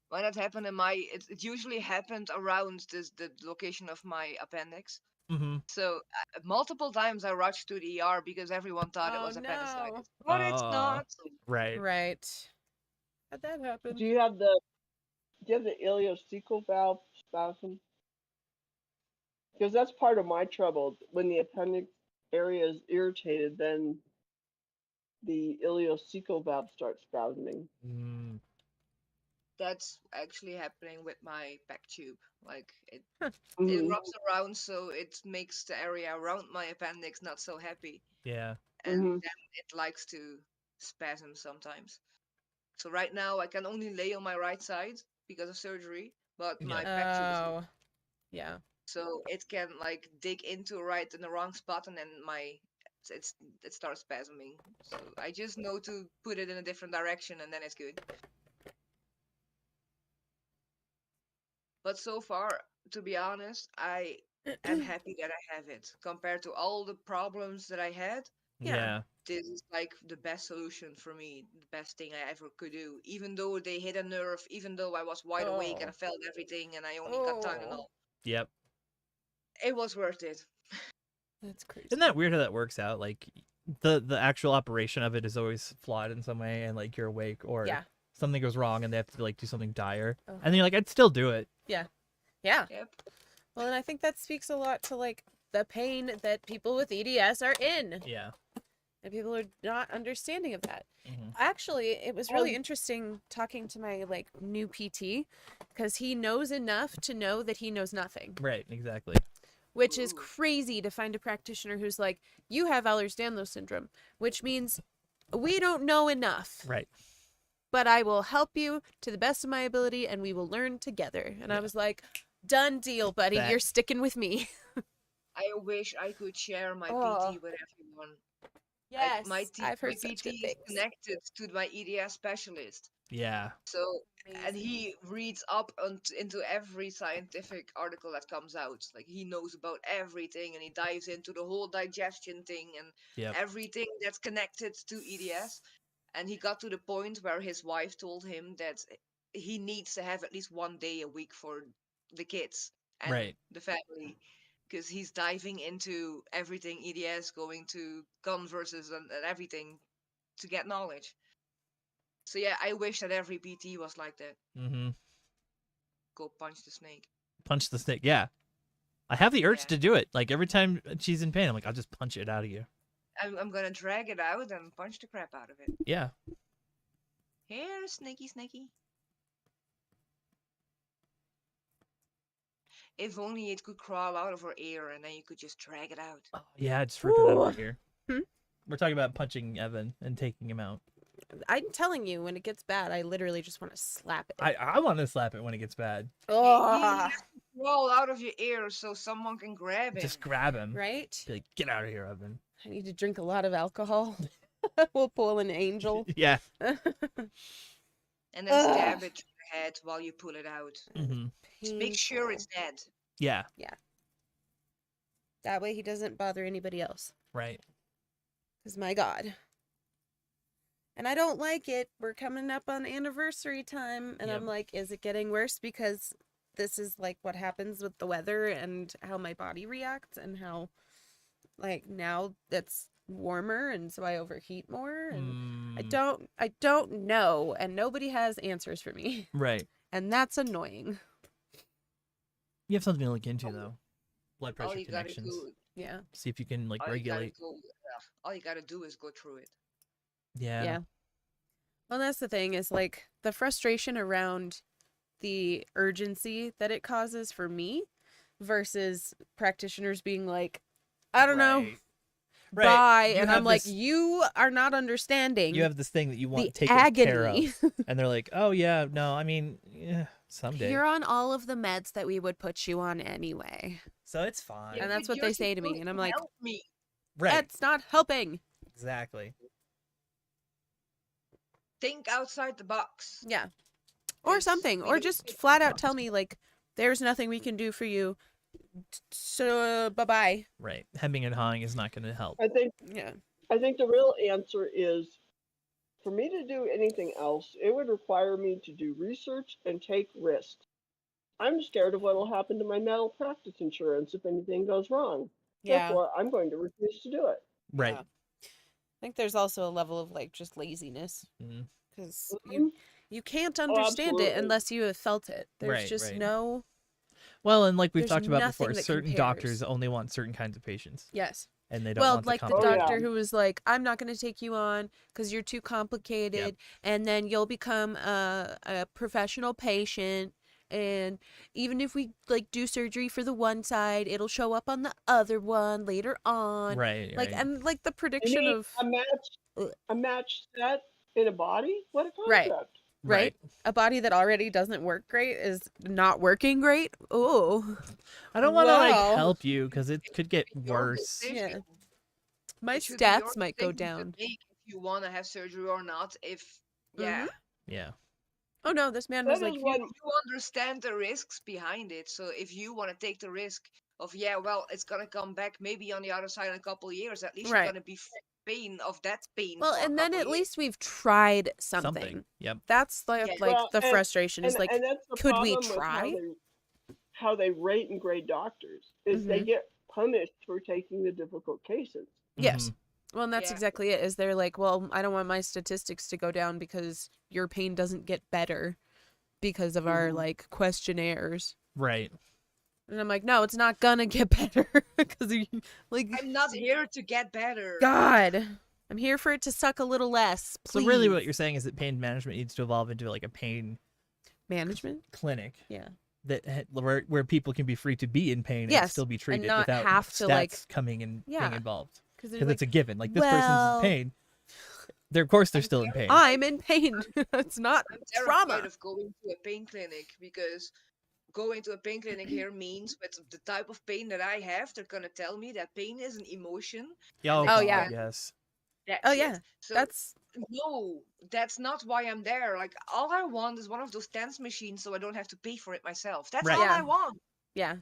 When that happened in it usually happened around the location of my appendix. Mm-hmm. So multiple times I rushed to the ER because everyone thought it Oh was appendicitis, no. but it's not. Right. Right. How'd that happen? Do you have the ileocecal valve spasm? Because that's part of my trouble. When the appendix area is irritated, then the ileocecal valve starts spasming. Mm, That's actually happening with my back tube. Like it Hmm. rubs around, so it makes the area around my appendix not so happy, yeah. and Hmm. then it likes to spasm sometimes. So right now I can only lay on my right side because of surgery, but Yeah. my back tube is Oh. Yeah. so it can like dig into right in the wrong spot, and then it starts spasming. So I just know to put it in a different direction, and then it's good. But so far, to be honest, I am happy that I have it compared to all the problems that I had. Yeah. Yeah. This is like the best solution for me, the best thing I ever could do. Even though they hit a nerve, even though I was wide awake and I Oh. felt everything and I only got Tylenol, Yep. it was worth it. That's crazy. Isn't that weird how that works out? Like the actual operation of it is always flawed in some way, and like you're awake or Yeah. something goes wrong and they have to like do something dire, Oh. and then you're like, I'd still do it. Yeah. Yep. Well, and I think that speaks a lot to like the pain that people with EDS are in, Yeah. and people are not understanding of that. Mm-hmm. Actually, it was really interesting talking to my like new PT because he knows enough to know that he knows nothing, Right. Exactly. which is crazy to find a practitioner who's like, you have Ehlers-Danlos syndrome, which means we don't know enough. Right. But I will help you to the best of my ability and we will learn together. And I was like, done deal, buddy. That- You're sticking with me. I wish I could share my Oh. PT with everyone. Yes. My I've heard my such PT good is things. connected to my EDS specialist. Yeah. So, and Amazing. he reads up into every scientific article that comes out. Like he knows about everything, and he dives into the whole digestion thing and Yep. everything that's connected to EDS. And he got to the point where his wife told him that he needs to have at least 1 day a week for the kids and Right. the family, because he's diving into everything EDS, going to converses and everything to get knowledge. So yeah, I wish that every PT was like that. Mm-hmm. Go punch the snake. Punch the snake. Yeah. I have the urge Yeah. to do it. Like every time she's in pain, I'm like, I'll just punch it out of you. I'm gonna drag it out and punch the crap out of it. Yeah. Here, snaky, snaky. If only it could crawl out of her ear and then you could just drag it out. Oh, yeah, just rip it out Ooh. of here. Hmm? We're talking about punching Evan and taking him out. I'm telling you, when it gets bad, I literally just want to slap it. I want to slap it when it gets bad. Oh, Crawl out of your ear so someone can grab it. Just grab him. right? Be like, get out of here, Evan. I need to drink a lot of alcohol. We'll pull an angel. Yeah. And then stab it to the head while you pull it out. Mm-hmm. Just make sure it's dead. Yeah. That way he doesn't bother anybody else. Right. Because my God. And I don't like it. We're coming up on anniversary time. And Yep. I'm like, is it getting worse? Because this is like what happens with the weather and how my body reacts and how like now it's warmer and so I overheat more and I don't know and nobody has answers for me. Right. And that's annoying. You have something to look into though. Blood All pressure you gotta connections. do, Yeah. See if you can like all you gotta regulate. all you gotta do is go through it. Yeah. Yeah. Well, that's the thing is like the frustration around the urgency that it causes for me versus practitioners being like, I don't know, Right. bye. You And have I'm like, this- you are not understanding You have this thing that you want the taken care of. agony. And they're like, oh yeah, no, I mean, yeah, someday. You're on all of the meds that we would put you on anyway. So it's fine. And that's but what they you're say to me, supposed and I'm to like, help me. Right. That's not helping. Exactly. Think outside the box. Yeah. Or It's something. Or really just big flat out box. tell me, like, there's nothing we can do for you. So, bye-bye. Right. Hemming and hawing is not going to help. I think Yeah. the real answer is for me to do anything else, it would require me to do research and take risks. I'm scared of what will happen to my malpractice insurance if anything goes wrong. Yeah. Therefore, I'm going to refuse to do it. Right. Yeah. I think there's also a level of, like, just laziness. Mhm. Because Mhm. you can't understand it absolutely. unless you have felt it. There's Right, just right. no... Well, and like we've There's talked about nothing before, that certain compares. doctors only want certain kinds of patients, Yes. and they don't Well, want like the the complicated. doctor who was like, I'm not going to take you on because you're too complicated, and then you'll become a professional patient, and even if we like do surgery for the one side, it'll show up on the other one later on. Right. Like, right. and like the You prediction need of a match set in a body? What a Right. concept. right, a body that already doesn't work great is not working great. Oh, I don't want to like Wow. help you because it could get Your worse. decision. Yeah. My It should be your stats might go decision to down. make if you want to have surgery or not. If yeah, Yeah. Oh no, this man was That like, is what you understand the risks behind it. So if you want to take the risk of well, it's gonna come back maybe on the other side in a couple of years. At least Right. you're gonna be pain of that pain. well, for a and then couple at years. least we've tried Something. something. Yep. That's like Yeah. like Well, the and- frustration is like, and that's the could we problem with try? how they rate and grade doctors is they Mhm. get punished for taking the difficult cases. Yes. Mhm. Well, and that's Yeah. exactly it. Is they're like, well, I don't want my statistics to go down because your pain doesn't get better because of our Mhm. like questionnaires. Right. And I'm like, no, it's not gonna get better because like, I'm not here to get better. God, I'm here for it to suck a little less. Please. So really, what you're saying is that pain management needs to evolve into like a pain management? clinic Yeah. that where people can be free to be in pain and Yes, still be treated not without have to, stats like- coming and Yeah. being involved. Because Because it's a given. Like this person's well, in pain. They're of course they're still in pain. I'm in pain. It's not I'm terrified trauma. of going to a pain clinic because going to a pain clinic here means with the type of pain that I have, they're gonna tell me that pain is an emotion. Oh, Oh, God, yeah. Yes. That's Oh it. yeah, So that's no, that's not why I'm there. Like all I want is one of those dance machines, so I don't have to pay for it myself. That's Right. all Yeah. I want. yeah.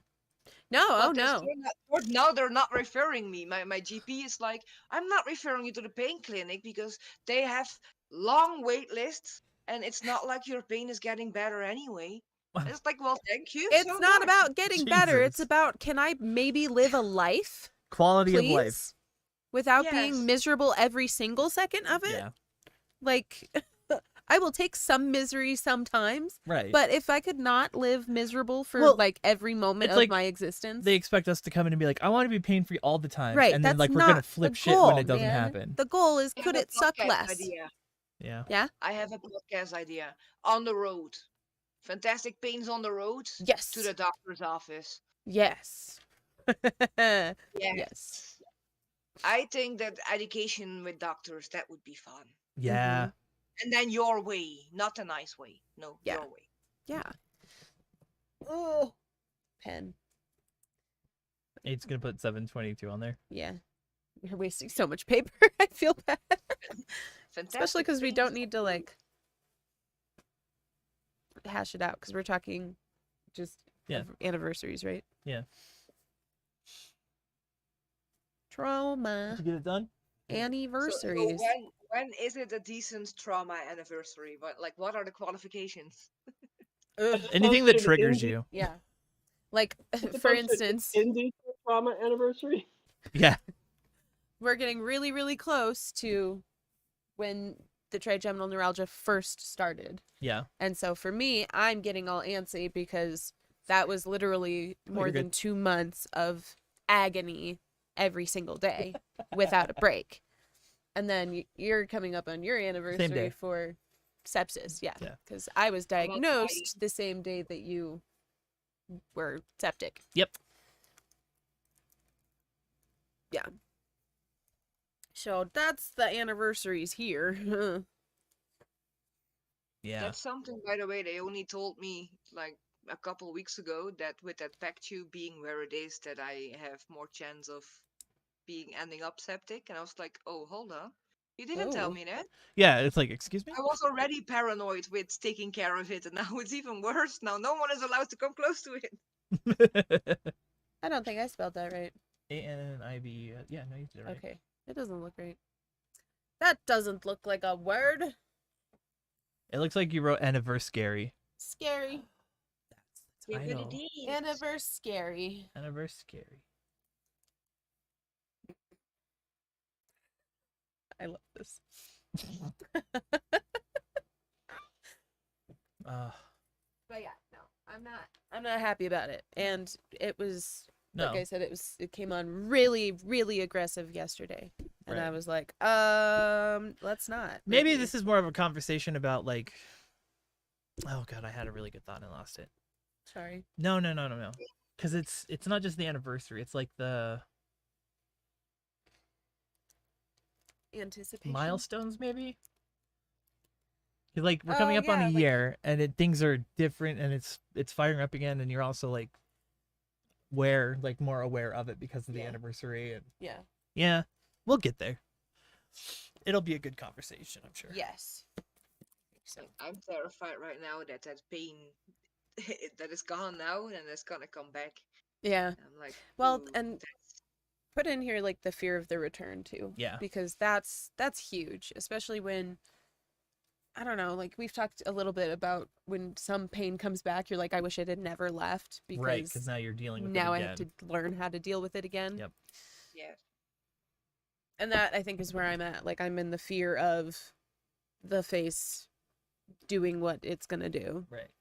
No, oh But they're no. still not. Or now they're not referring me. My GP is like, I'm not referring you to the pain clinic because they have long wait lists, and it's not like your pain is getting better anyway. It's like, well, thank you It's so not much. about getting better. It's Jesus. about, can I maybe live a life, Quality of please, life. without Yes. being miserable every single second of it? Yeah. Like, I will take some misery sometimes, Right. but if I could not live miserable for Well, like every moment it's of like my existence, they expect us to come in and be like, I want to be pain free all the time. right? And then That's like we're not gonna the flip shit goal, when it doesn't man. happen. The goal is, I could have a it suck podcast less? idea. Yeah. Yeah. I have a podcast idea. On the road. Fantastic pains on the road Yes. to the doctor's office. Yes. Yes. Yes. I think that education with doctors, that would be fun. Yeah. And then your way, not a nice way. No, Yeah. your way. Yeah. Oh, pen. Eight's gonna put 722 on there. Yeah. You're wasting so much paper. I feel bad. Fantastic. Especially because we pains don't on need the to road. like hash it out because we're talking just Yeah. anniversaries, right? Yeah. Trauma Did you get it done? So anniversaries. when is it a decent trauma anniversary? What are the qualifications? Ugh. Anything that Close to an triggers indie- you. Yeah. Like, It's for supposed to be instance, indie trauma anniversary. Yeah. we're getting really, really close to when the trigeminal neuralgia first started. Yeah. And so for me, I'm getting all antsy because that was literally more you're than good. 2 months of agony every single day without a break. And then you're coming up on your anniversary day. for sepsis. Yeah. Yeah. Because I was about diagnosed the same day that you were septic. Yep. Yeah. So that's the anniversaries here. Yeah. That's something, by the way, they only told me like a couple weeks ago that with that pack tube being where it is, that I have more chance of ending up septic. And I was like, oh, hold on. You didn't tell Oh. me that. Yeah. It's like, excuse me? I was already paranoid with taking care of it, and now it's even worse. Now no one is allowed to come close to it. I don't think I spelled that right. ANIV. Yeah, no, you did it right. Okay. It doesn't look right. That doesn't look like a word. It looks like you wrote anniversary. Scary. I know. Anniversary. Anniversary. I love this. But yeah, no, I'm not happy about it. And it was, No. like I said, it came on really, really aggressive yesterday. And I Right. was like, let's not. Maybe this is more of a conversation about like, oh god, I had a really good thought and I lost it. Sorry. No. Because it's not just the anniversary. It's like the Anticipation. milestones, maybe. 'Cause, like we're coming Oh, up on yeah, a like- year, and things are different, and it's firing up again, and you're also like more aware of it because of the Yeah. anniversary, and Yeah. yeah, we'll get there. It'll be a good conversation, I'm sure. Yes. So I'm terrified right now that pain that is gone now and it's gonna come back. yeah. I'm like, Well, ooh, and that's- put in here like the fear of the return too. Yeah. Because that's huge, especially when, I don't know, like we've talked a little bit about when some pain comes back, you're like, I wish it had never left because Right, because now you're dealing with now it I again. have to learn how to deal with it again. Yep. yeah. And that I think is where I'm at. Like I'm in the fear of the face doing what it's gonna do. Right.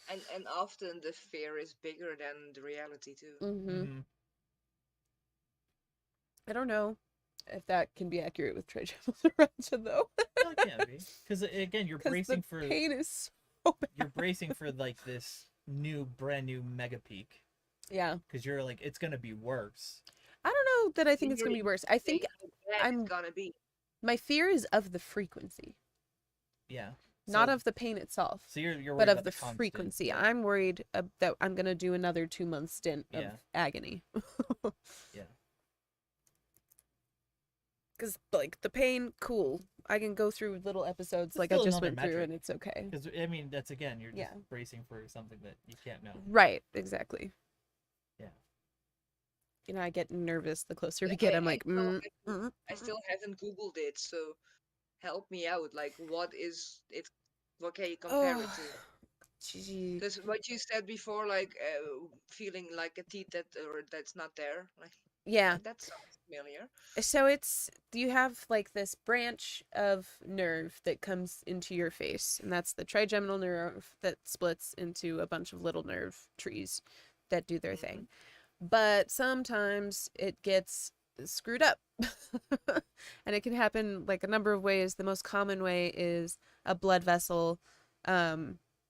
And often the fear is bigger than the reality too. Mm-hmm. Mhm. I don't know if that can be accurate with trigeminal neuralgia though. Well, it can be, because again, you're 'Cause bracing the for pain is so bad. you're bracing for like this brand new mega peak, Yeah. because you're like it's gonna be worse. I don't know that I think And it's gonna be you're worse. I think How bad I'm- it's gonna be. my fear is of the frequency, Yeah. not So- of the pain itself, So you're but worried of about the constant- frequency. I'm worried that I'm gonna do another 2-month stint of Yeah. agony. Yeah. Because, like, the pain, cool. I can go through little episodes It's like I still just another went through, metric. and it's okay. Because I mean, that's again, you're just Yeah. bracing for something that you can't know. Right, exactly. Yeah. You know, I get nervous the closer we Yeah, get. I'm I like, still I still haven't Googled it, so help me out. Like, what is it? What can you compare it to? gee. Because what you said before, like feeling like a teeth that's not there, like Yeah. that sounds familiar. So you have like this branch of nerve that comes into your face, and that's the trigeminal nerve that splits into a bunch of little nerve trees that do their thing. But sometimes it gets screwed up. And it can happen like a number of ways. The most common way is a blood vessel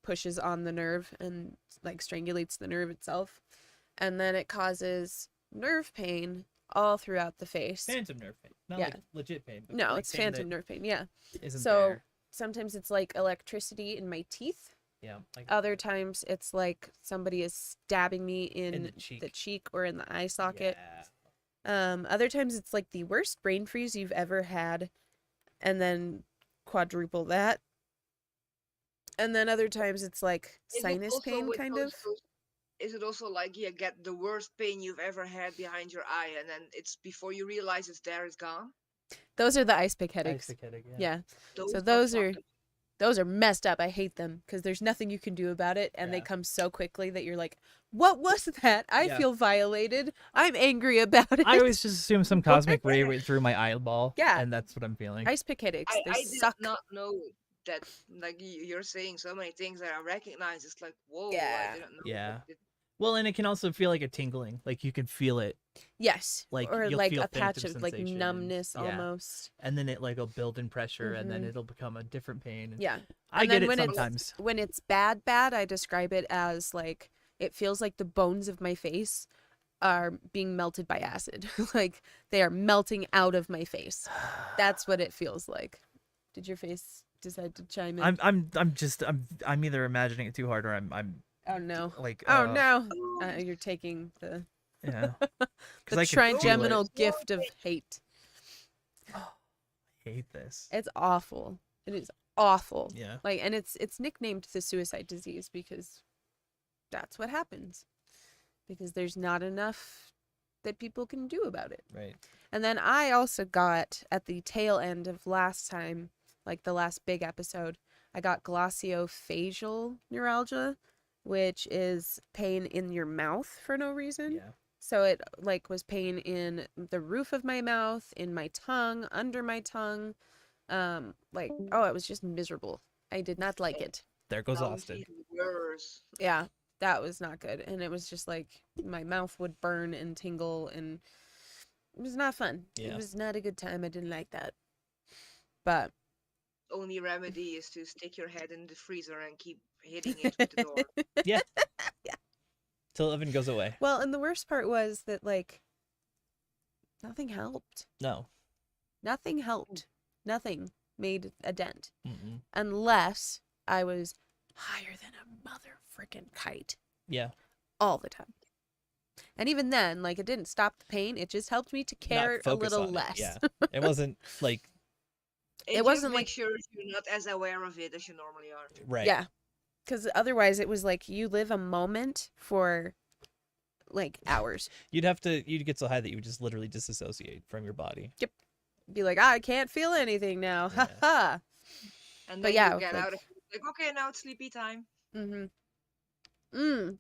pushes on the nerve and like strangulates the nerve itself. And then it causes nerve pain all throughout the face. Phantom nerve pain, not Yeah. like legit pain. But No, like it's pain phantom that nerve pain. Yeah. Isn't So there. sometimes it's like electricity in my teeth. Yeah. Like, Other times it's like somebody is stabbing me in the cheek. or in the eye socket. Yeah. Other times it's like the worst brain freeze you've ever had, and then quadruple that. And then other times it's like Is it sinus also pain, with kind those- of. those- Is it also like you get the worst pain you've ever had behind your eye, and then it's before you realize it's there, it's gone? Those are the ice pick headaches. Ice pick headache, Yeah. So are those are fucked up. those are messed up. I hate them because there's nothing you can do about it, and they Yeah. come so quickly that you're like, "What was that? I Yeah. feel violated. I'm angry about it." I always just assume some cosmic ray went through my eyeball. Yeah. And that's what I'm feeling. Ice pick headaches. They I did suck. not know that. Like you're saying so many things that I recognize. It's like, whoa, Yeah. I didn't know. Yeah. that it- Well, and it can also feel like a tingling. Like you can feel it. Yes. Like, or you'll like feel a patch phantom of like sensation and- numbness yeah. almost. And then it like will build in pressure and then Mhm. it'll become a different pain. and Yeah. I And get then it when it's- sometimes. When it's bad, I describe it as like it feels like the bones of my face are being melted by acid. Like they are melting out of my face. That's what it feels like. Did your face decide to chime in? I'm either imagining it too hard or I'm Oh no. like Oh no. You're taking the yeah. the I can feel it. trigeminal gift of hate. I hate this. It's awful. It is awful. Yeah. Like, and it's nicknamed the suicide disease because that's what happens. Because there's not enough that people can do about it. Right. And then I also got at the tail end of last time, like the last big episode, I got glossofacial neuralgia, which is pain in your mouth for no reason. Yeah. So it like was pain in the roof of my mouth, in my tongue, under my tongue. Like, oh, it was just miserable. I did not like it. There goes sounds Austin. even worse. Yeah, that was not good. And it was just like my mouth would burn and tingle, and it was not fun. Yeah. It was not a good time. I didn't like that. But Only remedy is to stick your head in the freezer and keep hitting it with the door. Yeah. Till it even goes away. well, and the worst part was that like nothing helped. No. Nothing helped. Nothing made a dent. Mm-mm. Unless I was higher than a mother frickin' kite Yeah. all the time. And even then, like, it didn't stop the pain. It just helped me to care Not a focus little on less. It. Yeah. It wasn't like It just wasn't makes like- sure you're not as aware of it as you normally are. right. Yeah. Because otherwise it was like you live a moment for like hours. You'd get so high that you would just literally disassociate from your body. Be like, I can't feel anything now. Ha Yeah. ha. And But then yeah, you get like- out of it. Like, okay, now it's sleepy time. Mm-hmm.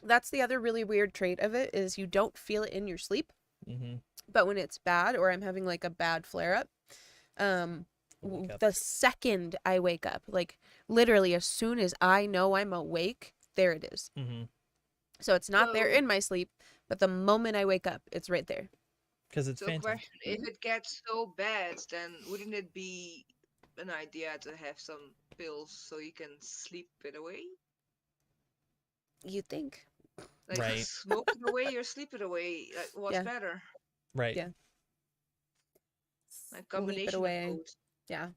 That's the other really weird trait of it is you don't feel it in your sleep. Mm-hmm. But when it's bad or I'm having like a bad flare up, Wake up. the second I wake up, like literally as soon as I know I'm awake, there it is. Mm-hmm. So it's not there So- in my sleep, but the moment I wake up, it's right there. Because it's So phantom. question, if it gets so bad, then wouldn't it be an idea to have some pills so you can sleep it away? You think? Like Right. smoke it away or sleep it away. Like, what's Yeah. better? Right. Yeah. Like Sleep combination it of away. both. Yeah.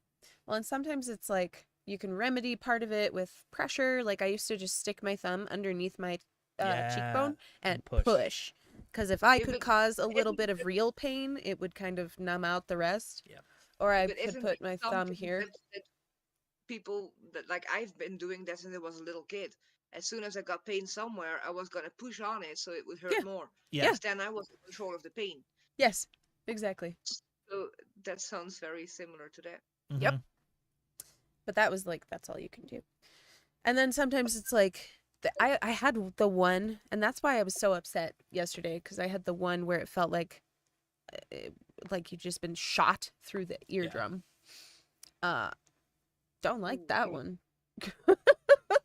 Well, and sometimes it's like you can remedy part of it with pressure. Like I used to just stick my thumb underneath my Yeah, cheekbone and and push. push. Because if I Yeah, could but cause a little isn't bit of it- real pain, it would kind of numb out the rest. Yep. Or I but could isn't put it my thumb something here. that people that like I've been doing that since I was a little kid. As soon as I got pain somewhere, I was gonna push on it so it would hurt Yeah. more. Yeah. Because then I was in control of the pain. Yes, exactly. So that sounds very similar to that. Yep. Mhm. But that was like, that's all you can do. And then sometimes it's like, I had the one, and that's why I was so upset yesterday, because I had the one where it felt like you'd just been shot through the eardrum. Don't like that one.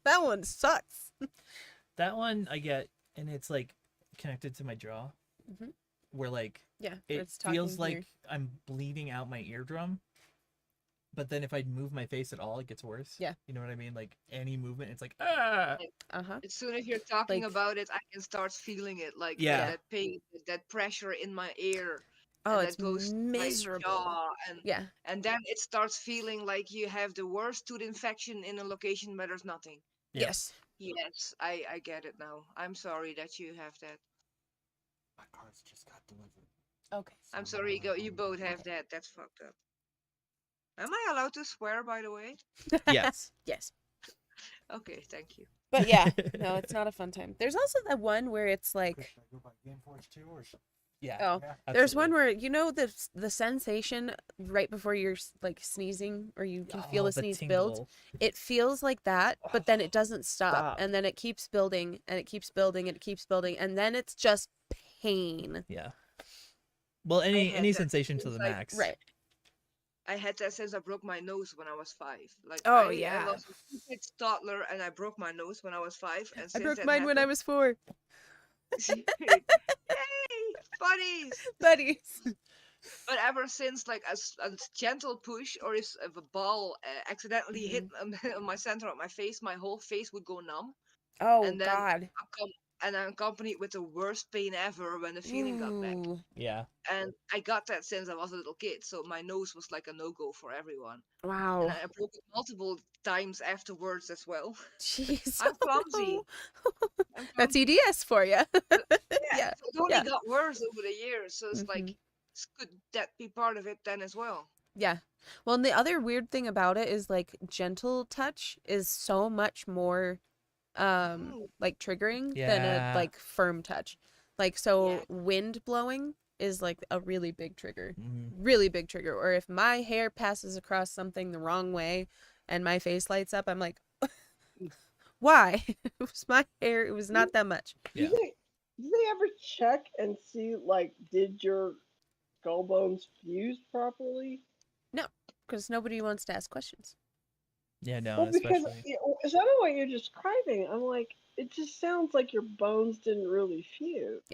That one sucks. That one I get, and it's like connected to my jaw, Mhm. where like Yeah, it it's talking feels here. like I'm bleeding out my eardrum. But then if I move my face at all, it gets worse. Yeah. You know what I mean? Like any movement, it's like ah. Uh-huh. As soon as you're talking Like- about it, I can start feeling it, like Yeah. that pain, that pressure in my ear. Oh, and it's that goes to my miserable. jaw, Yeah. and then it starts feeling like you have the worst tooth infection in a location where there's nothing. Yeah. Yes. Yes, I get it now. I'm sorry that you have that. My cards just got delivered. Okay. I'm sorry you both have that. That's fucked up. Am I allowed to swear, by the way? Yes. Yes. Okay, thank you. But yeah, no, it's not a fun time. There's also that one where it's like, Should I go by Game Forge 2 or should Yeah. oh, yeah? there's one absolutely. where the sensation right before you're like sneezing, or you can feel Oh, the sneeze build. tingle. It feels like that, but then it doesn't stop, Stop. and then it keeps building, and it keeps building, and it keeps building, and then it's just pain. Yeah. Well, any had that sensation to the since I- max. Right. I had that since I broke my nose when I was 5. Like, Oh, I yeah. was a stupid toddler and I broke my nose when I was 5. And I since broke that mine when I happened- was 4. Yay, buddies! Buddies. But ever since, like a gentle push, or if a ball accidentally hit Mm-hmm. on my center of my face, my whole face would go numb, Oh and then God. and I'm accompanied with the worst pain ever when the feeling got back. Ooh. Yeah. And I got that since I was a little kid, so my nose was like a no-go for everyone. Wow. And I broke it multiple times afterwards as well. Jeez. I'm clumsy. I'm That's clumsy. EDS for you. Yeah. So it only yeah. got worse over the years, so it's like, Mhm. could that be part of it then as well? Yeah. Well, and the other weird thing about it is like gentle touch is so much more Oh. like triggering than a Yeah. like firm touch. Like so Yeah. wind blowing is like a really big trigger. Mhm. Really big trigger. Or if my hair passes across something the wrong way and my face lights up, I'm like why? It was my hair. It was not that much. Yeah. Do they ever check and see, like, did your skull bones fuse properly? Because nobody wants to ask questions. Yeah. No. Well, because Especially. some of what you're describing, I'm like, it just sounds like your bones didn't really fuse.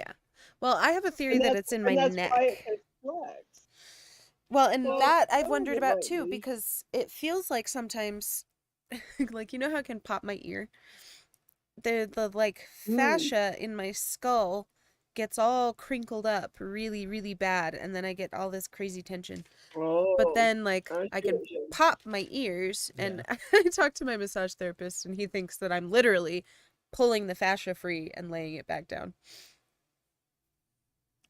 Well, I have a theory And that that's- it's in and my that's neck. why it can flex. Well, and Well, that I've some of wondered it about might too, be. because it feels like sometimes, like, you know how I can pop my ear? The like fascia in my skull gets all crinkled up really, really bad, and then I get all this crazy tension. Oh, But then, like, I I see can what you're- pop my ears, and I talked to my massage therapist, and he thinks that I'm literally pulling the fascia free and laying it back down.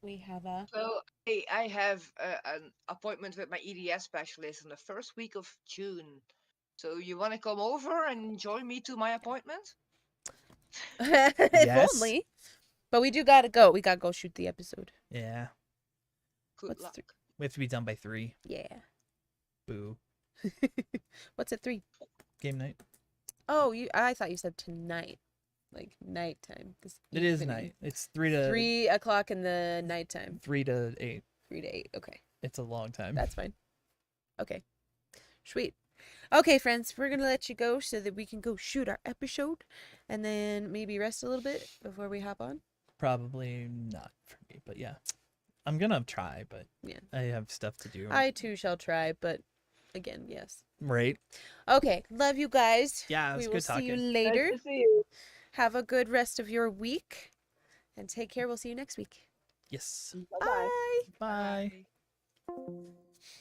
We have a So I have an appointment with my EDS specialist in the first week of June. So you want to come over and join me to my appointment? if Yes. only. But we do gotta go. We gotta go shoot the episode. Yeah. Good What's luck. We have to be done by 3. Yeah. Boo. What's at 3? Game night. Oh, I thought you said tonight, like nighttime. This It is evening. night. It's 3 to 3 o'clock in the nighttime. 3 to 8. 3 to 8. Okay, It's a long time. that's fine. Okay, sweet. Okay, friends, we're gonna let you go so that we can go shoot our episode, and then maybe rest a little bit before we hop on. Probably not for me, but yeah. I'm gonna try, but Yeah. I have stuff to do. I too shall try, but again, yes. Right. Okay, love you guys. Yeah, it We was will good see you talking. Nice later. to see you. Have a good rest of your week, and take care. We'll see you next week. Yes. Bye-bye. Bye. Bye.